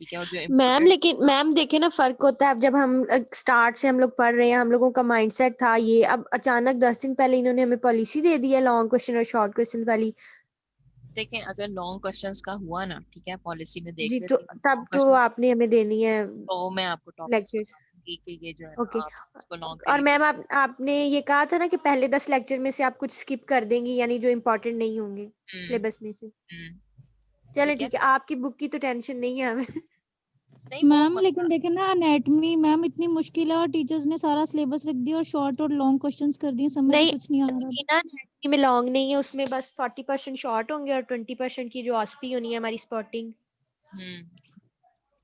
ठीक है, और जो मैम इम्पोर्टेंट। लेकिन मैम देखिए ना, फर्क होता है। अब जब हम स्टार्ट से हम लोग पढ़ रहे हैं, हम लोगों का माइंडसेट था ये, अब अचानक 10 दिन पहले इन्होंने हमें पॉलिसी दे दी है लॉन्ग क्वेश्चन और शॉर्ट क्वेश्चन वाली। देखें अगर लॉन्ग क्वेश्चंस का हुआ ना, ठीक है, पॉलिसी में देख जी तो लेते हैं तब लॉन्ग तो क्वेश्चन, आपने हमें देनी है तो मैं आपको टॉपिक्स लेक्चर्स। बताऊंगी कि ये जो है ना ओके। आप इसको लॉन्ग के और लिए। मैम आपने ये कहा था ना कि पहले 10 लेक्चर में से आप कुछ स्किप कर देंगी, यानी जो इम्पोर्टेंट नहीं होंगे हम्म सिलेबस में से। हम्म, चले ठीक है। ठीक है, आपकी बुक की तो टेंशन नहीं है हमें। नहीं वो मैम लेकिन मसला, देखे ना, एनाटॉमी मैम इतनी मुश्किल है और टीचर्स ने सारा सिलेबस लिख दिया और शॉर्ट और लॉन्ग क्वेश्चंस कर दिए, समझ ही नहीं, कुछ नहीं आ रहा। देखिए ना NET में लॉन्ग नहीं है, उसमें बस 40% शॉर्ट होंगे और 20% की जो ऑस्पी होनी है हमारी स्पॉटिंग। हम्म,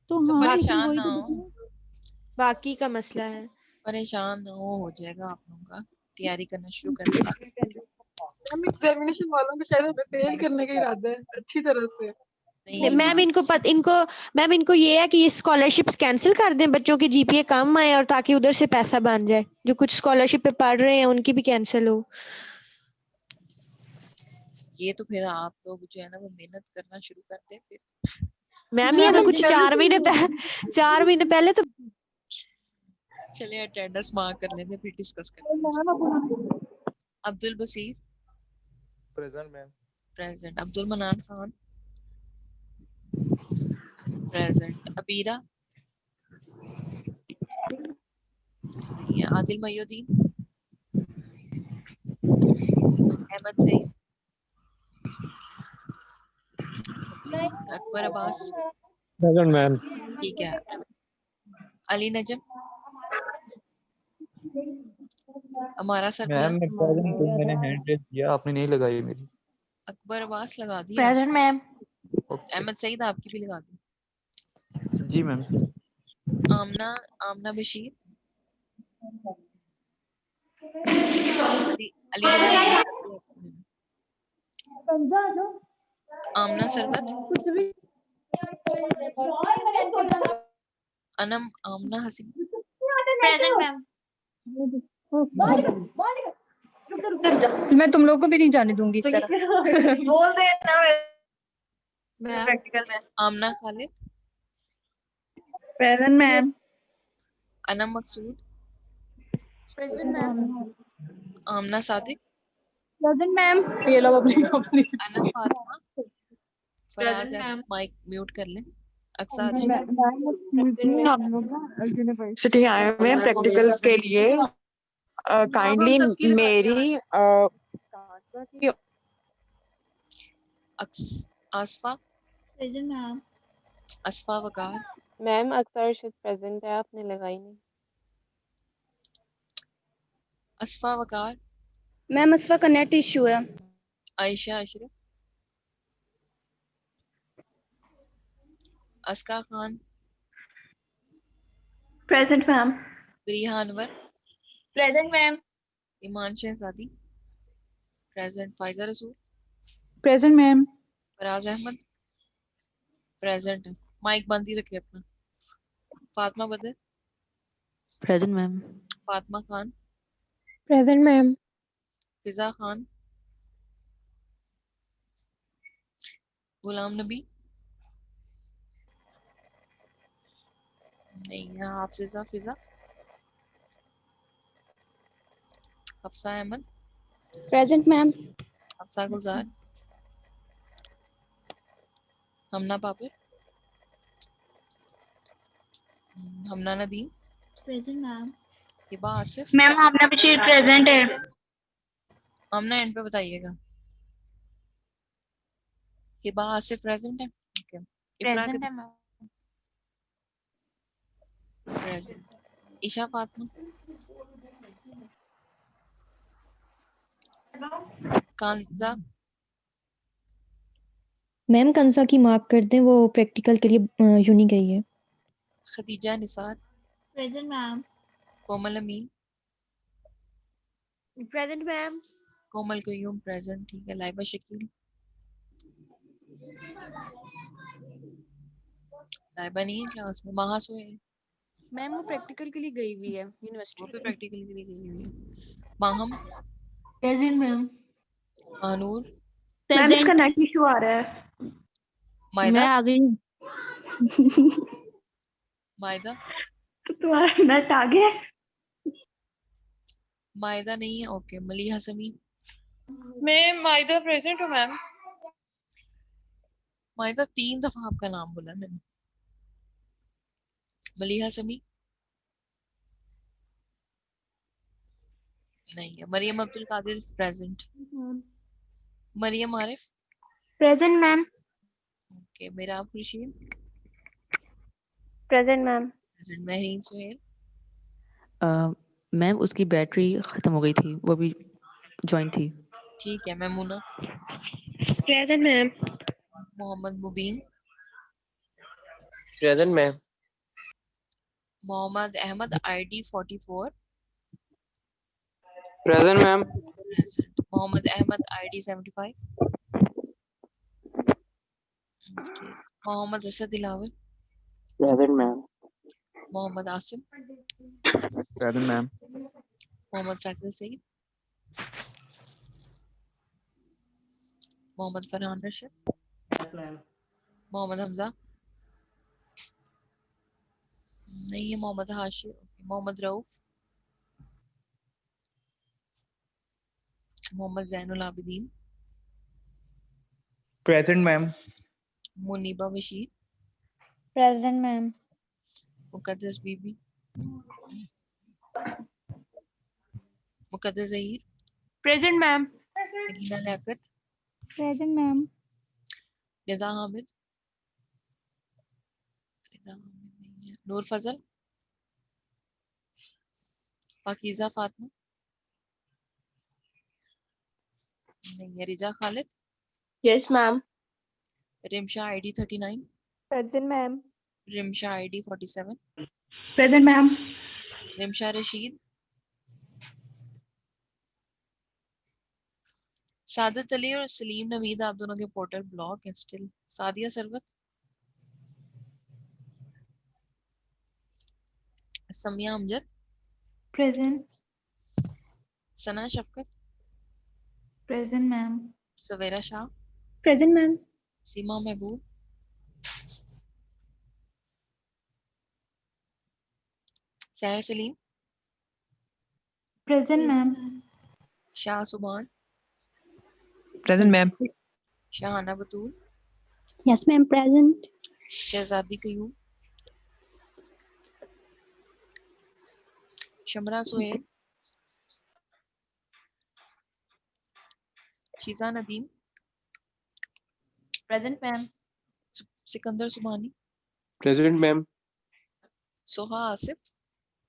तो तो हाँ लेकिन परेशान वही ना तो हो, देखो। बाकी का मसला है। परेशान ना हो जाएगा आप लोगों का। तैयारी करना शुरू कर दें। हम एग्जामिनेशन वालों को शायद हमें फेल करने का इरादा है अच्छी तरह से। नहीं मैम इनको ये है कि ये स्कॉलरशिप्स कैंसिल कर दें, बच्चों के जीपीए कम आए और ताकि उधर से पैसा बन जाए। जो कुछ स्कॉलरशिप पे पढ़ रहे हैं उनकी भी कैंसिल हो। ये तो फिर आप लोग जो है ना वो मेहनत करना शुरू कर दें फिर। मैम ये मैम तो अभी कुछ पहले 4 से महीने पहले, 4 महीने पहले तो। चलिए अटेंडेंस मार्क कर लेंगे फिर डिस्कस करते हैं इसको। Abdul Basir present ma'am. Present. Abdul Manan Khan present. Abira नहीं है। Adil Mayuddin, Ahmad Saeed, Akbar Abbas, present ma'am. ठीक है, अली नजम, हमारा मैम सरफराज, मैं प्रेजेंट हूँ, मैंने हैंड रेज किया, आपने नहीं लगाई मेरी। अकबर अब्बास लगा दिया। Present ma'am. Okay Ahmad Saeed आपकी भी लगा दी। जी मैम। आमना, आमना बशीर, अली नजम को लगा दिया आपने। आमना सरवत, अनम, आमना हसीन, प्रेजेंट मैम। मैं तुम लोग को भी नहीं जाने दूंगी इस तरह। बोल देना प्रैक्टिकल में। Amna Khalid, present ma'am. Anam Maqsood, present ma'am. Amna Sadiq, present ma'am. ये लो अपनी अपनी। Ana Fatima, Faraz Present, Ahmad, ma'am. Mic mute कर लें। अक्सा सिटी आए हुए हैं प्रैक्टिकल्स के लिए। काइंडली मेरी आसफा, प्रेजेंट मैम। असफा वकार, मैम अक्सर अर्शद प्रेजेंट है, आपने लगाई नहीं। असफा वकार, मैम असफा का नेट इशू है। Ayesha Ashraf, Aska Khan, present ma'am. Priya Anwar, present ma'am. Iman Shahzadi, present. Faiza Rasool, present ma'am. Faraz Ahmad, present है। माइक बंद ही रखे अपना। Fatima Badar, present ma'am. Fatima Khan, present ma'am. Fiza Khan, Ghulam Nabi नहीं है, Hafiza Fiza, Hafsa Ahmad, present ma'am. Hafsa Gulzar, Hamna Babar, Hamna Nadeem, present ma'am. Hiba Asif. Ma'am आपने बशीर प्रेजेंट है। हमना एंड पे बताइएगा। हिबा आसिफ प्रेजेंट है। ओके। इफरा प्रेजेंट है ma'am. Present. Isha Fatima, Kanza, ma'am Kansa की मार्क कर दें, वो प्रैक्टिकल के लिए यूनी गई है। Khadija Nisar, present ma'am. Komal Amin, present ma'am. Komal Qayyum present. ठीक है। लाइबा शकील, लाइबा नहीं है क्लास में। महा सोहेल, मैम वो प्रैक्टिकल के लिए गई हुई है वो यूनिवर्सिटी। भी प्रैक्टिकल के लिए गई हुई है। Maham, present ma'am. Manoor, ma'am इसका नेट इशू आ रहा है। मायदा, आ गई। मायदा, तो तुम्हारा नेट आ गया। मायदा नहीं है। ओके। मलिहा समी, मैं माइदा प्रेजेंट हूँ मैम। मायदा 3 दफा आपका नाम बोला मैंने। मलिहा समी नहीं है। Maryam Abdul Qadir present. Maryam Arif, present ma'am. Okay. मेरा Khurshid, present ma'am. Present. Mehreen Suhail, ma'am उसकी बैटरी खत्म हो गई थी, वो भी ज्वाइन थी। ठीक है। Maimoona, present ma'am. Mohammad Mubeen, present ma'am. Mohammad Ahmad ID 44 present ma'am. Present. Mohammad Ahmad ID 75 okay. Mohammad Asad Dilawar, present ma'am. Mohammad Asim, present ma'am. Mohammad Faisal Saeed, Mohammad Farhan Rashid, Mohammad Hamza नहीं है। Mohammad Hashir, Mohammad Rauf, Mohammad Zainul Abidin, present ma'am. Muniba Bashir, present ma'am. Muqaddas Bibi, Muqaddas Zaheer, present ma'am. Nagina Liaquat, present ma'am. Rida Hamid, Rida Hamid नहीं है। नूर फजल, पाकीज़ा फातिमा नहीं है। Riza Khalid, yes ma'am. Rimsha ID 39, present ma'am. Rimsha ID 47, present ma'am. Rimsha Rasheed, Sadat Ali और सलीम नवीद, आप दोनों के पोर्टल ब्लॉक है still. Sadia Sarwat, Samia Amjad, present. Sana Shafqat, present ma'am. Savera Shah, present ma'am. Seema Mehboob, Sahar Saleem, present ma'am. Shah Subhan, present ma'am. Shahana Batool, yes ma'am present. Shahzadi Qayyum, Shamra Suhail, Sheeza Nadeem, present ma'am. Sikandar Subhani, present ma'am. Soha Asif,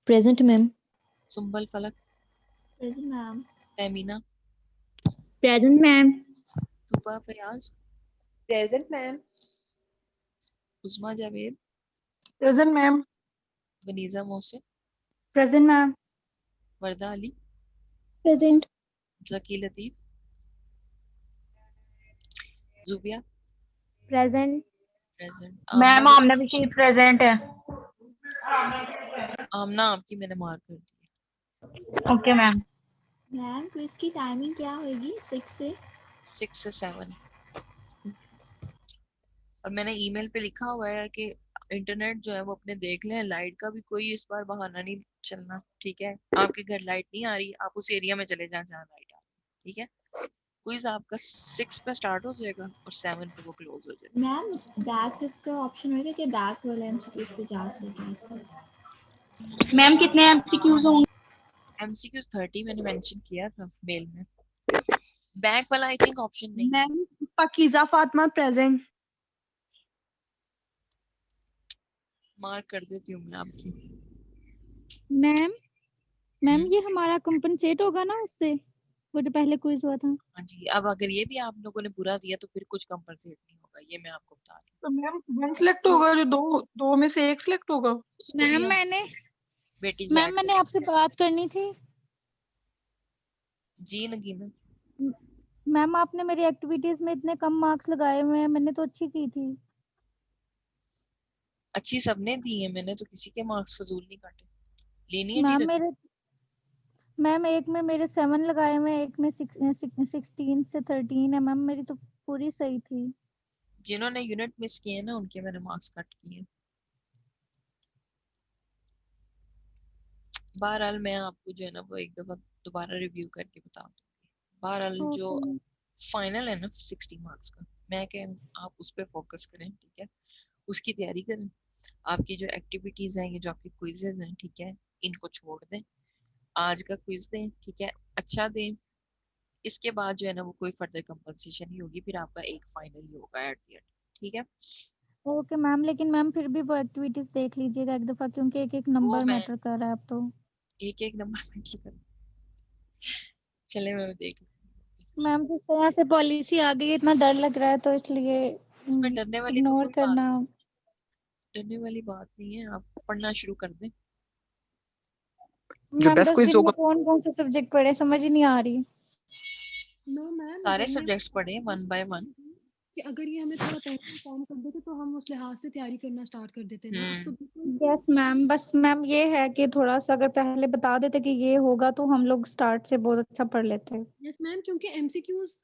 present ma'am. Sumbal Falak, present ma'am. Tahmina, present ma'am. Tooba Fayyaz, present ma'am. Usma Javed, present ma'am. Waniza Mohsin, present ma'am. Warda Ali, present. Zaki Latif, Zubia, present. Present. Ma'am Amna भी present है। आमना आपकी मैंने mark कर दी। Okay ma'am. Ma'am quiz की timing क्या होगी? 6 से 7। और मैंने ईमेल पे लिखा हुआ है कि इंटरनेट जो है वो अपने देख लें, लाइट का भी कोई इस बार बहाना नहीं चलना, ठीक है? आपके घर लाइट नहीं आ रही, आप उस एरिया में चले जाएं जहाँ लाइट आ रही, ठीक है? क्विज आपका 6 पे स्टार्ट हो जाएगा और 7 पे वो क्लोज हो जाएगा। मैम बैक का ऑप्शन होगा कि बैक वाले एमसीक्यू पे जा सके? मैम कितने एमसीक्यूज होंगे? एमसीक्यू 30 मैंने मेंशन किया था मेल में। बैक वाला आई थिंक ऑप्शन नहीं है। Ma'am Pakeeza Fatima present. Mark कर देती हूँ मैं आपकी। मैम मैम ये हमारा कंपनसेट होगा ना उससे, वो जो पहले क्विज हुआ था? हाँ जी, अब अगर ये भी आप लोगों ने बुरा दिया तो फिर कुछ कंपनसेट नहीं होगा, ये मैं आपको बता रही तो मैम वन सिलेक्ट होगा, जो दो में से एक सिलेक्ट होगा। हूँ। मैम मैंने बेटी मैम मैंने आपसे बात करनी थी। जी नगीना, मैम आपने मेरी एक्टिविटीज में इतने कम मार्क्स लगाए हुए हैं, मैंने तो अच्छी की थी। अच्छी सबने दी है, मैंने तो किसी के मार्क्स फजूल नहीं काटे। लेनी है मैम धीरे। मैम एक में मेरे 7 लगाए हुए हैं, एक में 16 से 13 है। मैम मेरी तो पूरी सही थी। जिन्होंने यूनिट मिस किए हैं ना उनके मैंने मार्क्स कट किए हैं। बहरहाल मैं आपको जो है ना वो एक दफा दोबारा रिव्यू करके बता दूंगी। बहरहाल जो फाइनल है ना 60 मार्क्स का, मैं कह आप उस पर फोकस करें, ठीक है? उसकी तैयारी करें। आपकी जो एक्टिविटीज हैं, ये जो आपके क्विजेज हैं, ठीक है, इनको छोड़ दें। आज का क्विज दें, ठीक है, अच्छा दें। इसके बाद जो है ना वो कोई फर्दर कंपनसेशन नहीं होगी, फिर आपका एक फाइनल ही होगा एट द एंड, ठीक है? ओके मैम, लेकिन मैम फिर भी वो एक्टिविटीज देख लीजिएगा एक दफा, क्योंकि एक एक नंबर मैटर कर रहा है अब तो। एक नंबर मैटर कर, चले मैं देख। मैम जिस तरह से पॉलिसी आ गई है, इतना डर लग रहा है, तो इसलिए इसमें डरने वाली तो इग्नोर कोई करना। डरने वाली बात नहीं है, आप पढ़ना शुरू कर दें। मैम 10 दिन में कौन कौन से सब्जेक्ट पढ़े, समझ ही नहीं आ रही। सारे सब्जेक्ट्स पढ़े 1 बाय 1। कि अगर ये हमें थोड़ा पहले इन्फॉर्म कर देते तो हम उस लिहाज से तैयारी करना स्टार्ट कर देते ना। तो यस मैम, बस मैम ये है कि थोड़ा सा अगर पहले बता देते कि ये होगा तो हम लोग स्टार्ट से बहुत अच्छा पढ़ लेते। यस मैम, क्योंकि एमसीक्यूज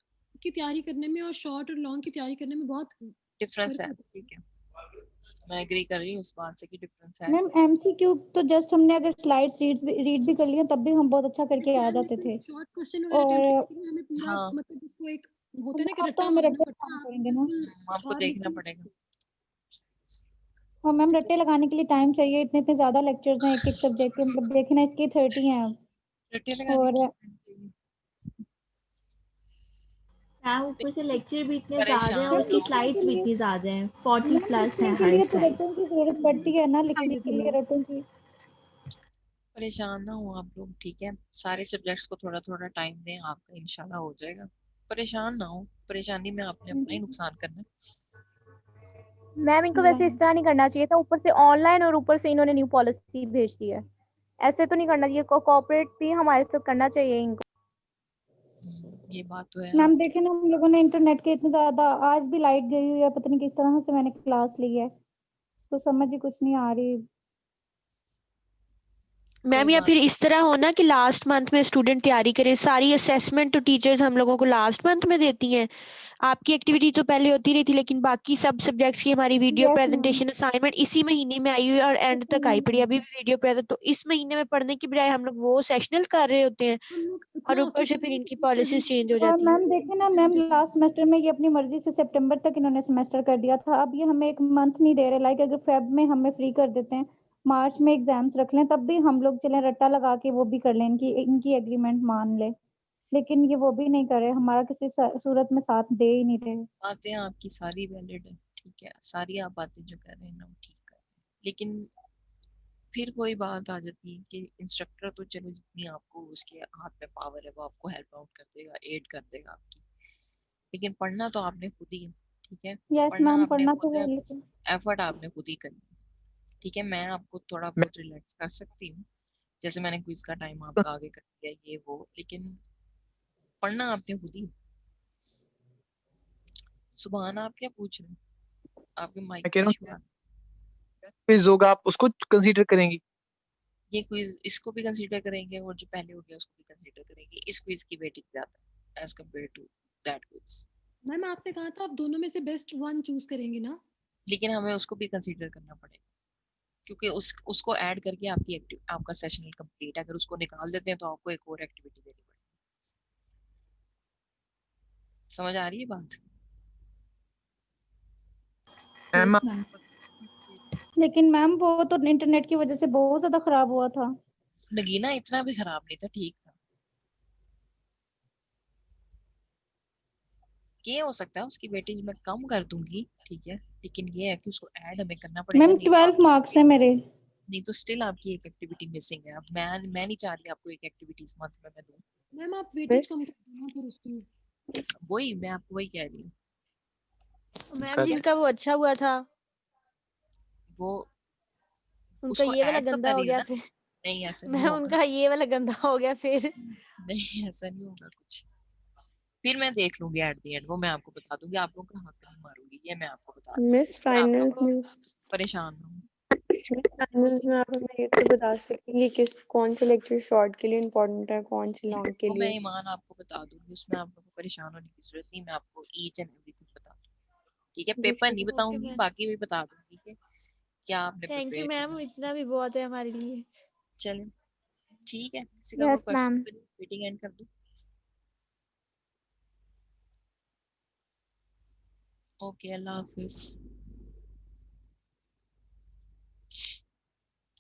की तैयारी करने में और शॉर्ट और लॉन्ग की तैयारी करने में बहुत डिफरेंस है, ठीक है? मैं एग्री कर रही हूँ उस बात से कि डिफरेंस है। मैम एमसीक्यू तो जस्ट हमने अगर स्लाइड्स रीड भी कर लिया तब भी हम बहुत अच्छा करके आ जाते थे। शॉर्ट क्वेश्चन वगैरह अटेम्प्ट करने में हमें पूरा मतलब उसको एक होता है ना कि रट्टा हमें मारना रट्टे पड़ता है, करेंगे ना, आपको देखना पड़ेगा। और मैम रट्टे लगाने के लिए टाइम चाहिए, इतने इतने ज्यादा लेक्चर्स हैं एक एक सब्जेक्ट के, मतलब देखना इसके 30 हैं रट्टे लगाने और ऊपर से लेक्चर भी इतने ज्यादा हैं और उसकी स्लाइड्स भी इतनी ज्यादा हैं, 40 प्लस हैं के हर लिए तो स्लाइड। रट्टों की जरूरत पड़ती है ना, लिखने के लिए रट्टों की। परेशान ना हो आप लोग, ठीक है? सारे सब्जेक्ट्स को थोड़ा थोड़ा टाइम दें, आपका इंशाल्लाह हो जाएगा। परेशान ना हो, परेशानी में आपने अपना ही नुकसान करना है। मैम इनको वैसे इस तरह नहीं करना चाहिए था, ऊपर से ऑनलाइन और ऊपर से इन्होंने न्यू पॉलिसी भेज दी है। ऐसे तो नहीं करना चाहिए, कोऑपरेट भी हमारे साथ करना चाहिए इनको। ये बात तो है। मैम देखे ना, हम लोगों ने इंटरनेट के इतने ज्यादा, आज भी लाइट गई हुई है, पता नहीं किस तरह से मैंने क्लास ली है, तो समझ ही कुछ नहीं आ रही। मैम या फिर इस तरह हो ना कि लास्ट मंथ में स्टूडेंट तैयारी करे, सारी असेसमेंट तो टीचर्स हम लोगों को लास्ट मंथ में देती हैं। आपकी एक्टिविटी तो पहले होती रही थी, लेकिन बाकी सब सब्जेक्ट्स की हमारी video yes ma'am. Presentation assignment इसी महीने में आई हुई है और एंड तक आई पड़ी है। अभी भी वीडियो प्रेजेंट तो इस महीने में पढ़ने की बजाय हम लोग वो सेशनल कर रहे होते हैं और ऊपर से फिर इनकी पॉलिसीज चेंज हो और जाती है। मैम देखे ना मैम, लास्ट सेमेस्टर में ये अपनी मर्जी से सितंबर तक इन्होंने सेमेस्टर कर दिया था। अब ये हमें एक मंथ नहीं दे रहे। लाइक अगर फेब में हमें फ्री कर देते हैं, मार्च में एग्जाम्स रख लें, तब भी हम लोग चलें रट्टा लगा के वो भी कर लें, इनकी एग्रीमेंट मान ले। लेकिन ये वो भी नहीं कर रहे, हमारा किसी सूरत में साथ दे ही नहीं रहे। बातें आपकी सारी वैलिड है, ठीक है, सारी आप बातें जो कह रहे हैं ना वो ठीक है, लेकिन फिर कोई बात आ जाती है कि इंस्ट्रक्टर तो चलो जितनी आपको उसके हाथ में पावर है वो आपको हेल्प आउट कर देगा, एड कर देगा आपकी, लेकिन पढ़ना तो आपने खुद ही है, ठीक है। यस पढ़ना मैम, आपने पढ़ना खुद तो है, है लेकिन एफर्ट आपने खुद ही करनी है, ठीक है। मैं आपको थोड़ा बहुत रिलैक्स कर सकती हूँ, जैसे मैंने क्विज का टाइम आपका आगे कर दिया ये वो, लेकिन पढ़ना आपने खुद ही। सुभान, आप क्या पूछ रहे हैं? आपके माइक मैं कह में रहा इशू आ हूँ क्विज होगा, आप उसको कंसीडर करेंगी? ये क्विज इसको भी कंसीडर करेंगे और जो पहले हो गया उसको भी कंसीडर करेंगे। इस क्विज की वेटेज ज्यादा है as compare to that quiz, ma'am आपने कहा था आप दोनों में से बेस्ट वन चूज करेंगे ना? लेकिन हमें उसको भी कंसीडर करना पड़ेगा क्योंकि उसको ऐड करके आपका सेशन कंप्लीट है। अगर उसको निकाल देते हैं तो आपको एक और एक्टिविटी देनी पड़ेगी। समझ आ रही है बात? लेकिन मैम वो तो इंटरनेट की वजह से बहुत ज्यादा खराब हुआ था। नगीना इतना भी खराब नहीं था, ठीक था। ये हो सकता है उसकी वेटेज मैं कम कर दूंगी, ठीक है, लेकिन ये है कि उसको ऐड हमें करना पड़ेगा। मैम नहीं तो 12 मार्क्स है मेरे। नहीं तो स्टिल आपकी एक एक्टिविटी मिसिंग है। अब मैं नहीं चाह रही आपको एक एक्टिविटी इस मंथ में मैं दूं। मैम आप वेटेज कम कर देना फिर उसकी। वही मैं आपको वही कह रही हूँ। मैम जिनका वो अच्छा हुआ था वो उनका उसको ये वाला ऐड तो गंदा हो करिए गया ना। फिर। नहीं ऐसा नहीं मैम होगा, उनका ये वाला गंदा हो गया फिर। नहीं ऐसा नहीं होगा कुछ। फिर मैं देख लूंगी एट द एंड, वो मैं आपको बता दूंगी। आप लोगों का हक नहीं मारूंगी, ये मैं आपको बता दूंगी। मिस इसमें आप लोग फाइनल्स में परेशान ना हो। फाइनल्स में आप हमें ये तो बता सकेंगे कि कौन से लेक्चर शॉर्ट के लिए इम्पोर्टेंट है, कौन से लॉन्ग के वो मैं लिए? ईमान आपको बता दूंगी, उसमें आप लोगों को परेशान होने की जरूरत नहीं। मैं आपको ईच एंड एवरीथिंग बता दूंगी, ठीक है। पेपर नहीं बताऊंगी, बाकी भी बता दूंगी कि क्या आपने थैंक यू प्रिपेयर करना मैम, है। इतना भी बहुत है हमारे लिए। चलिए ठीक है, किसी का कोई yes question? Ma'am. Meeting and कर दूं? ओके, अल्लाह हाफिज।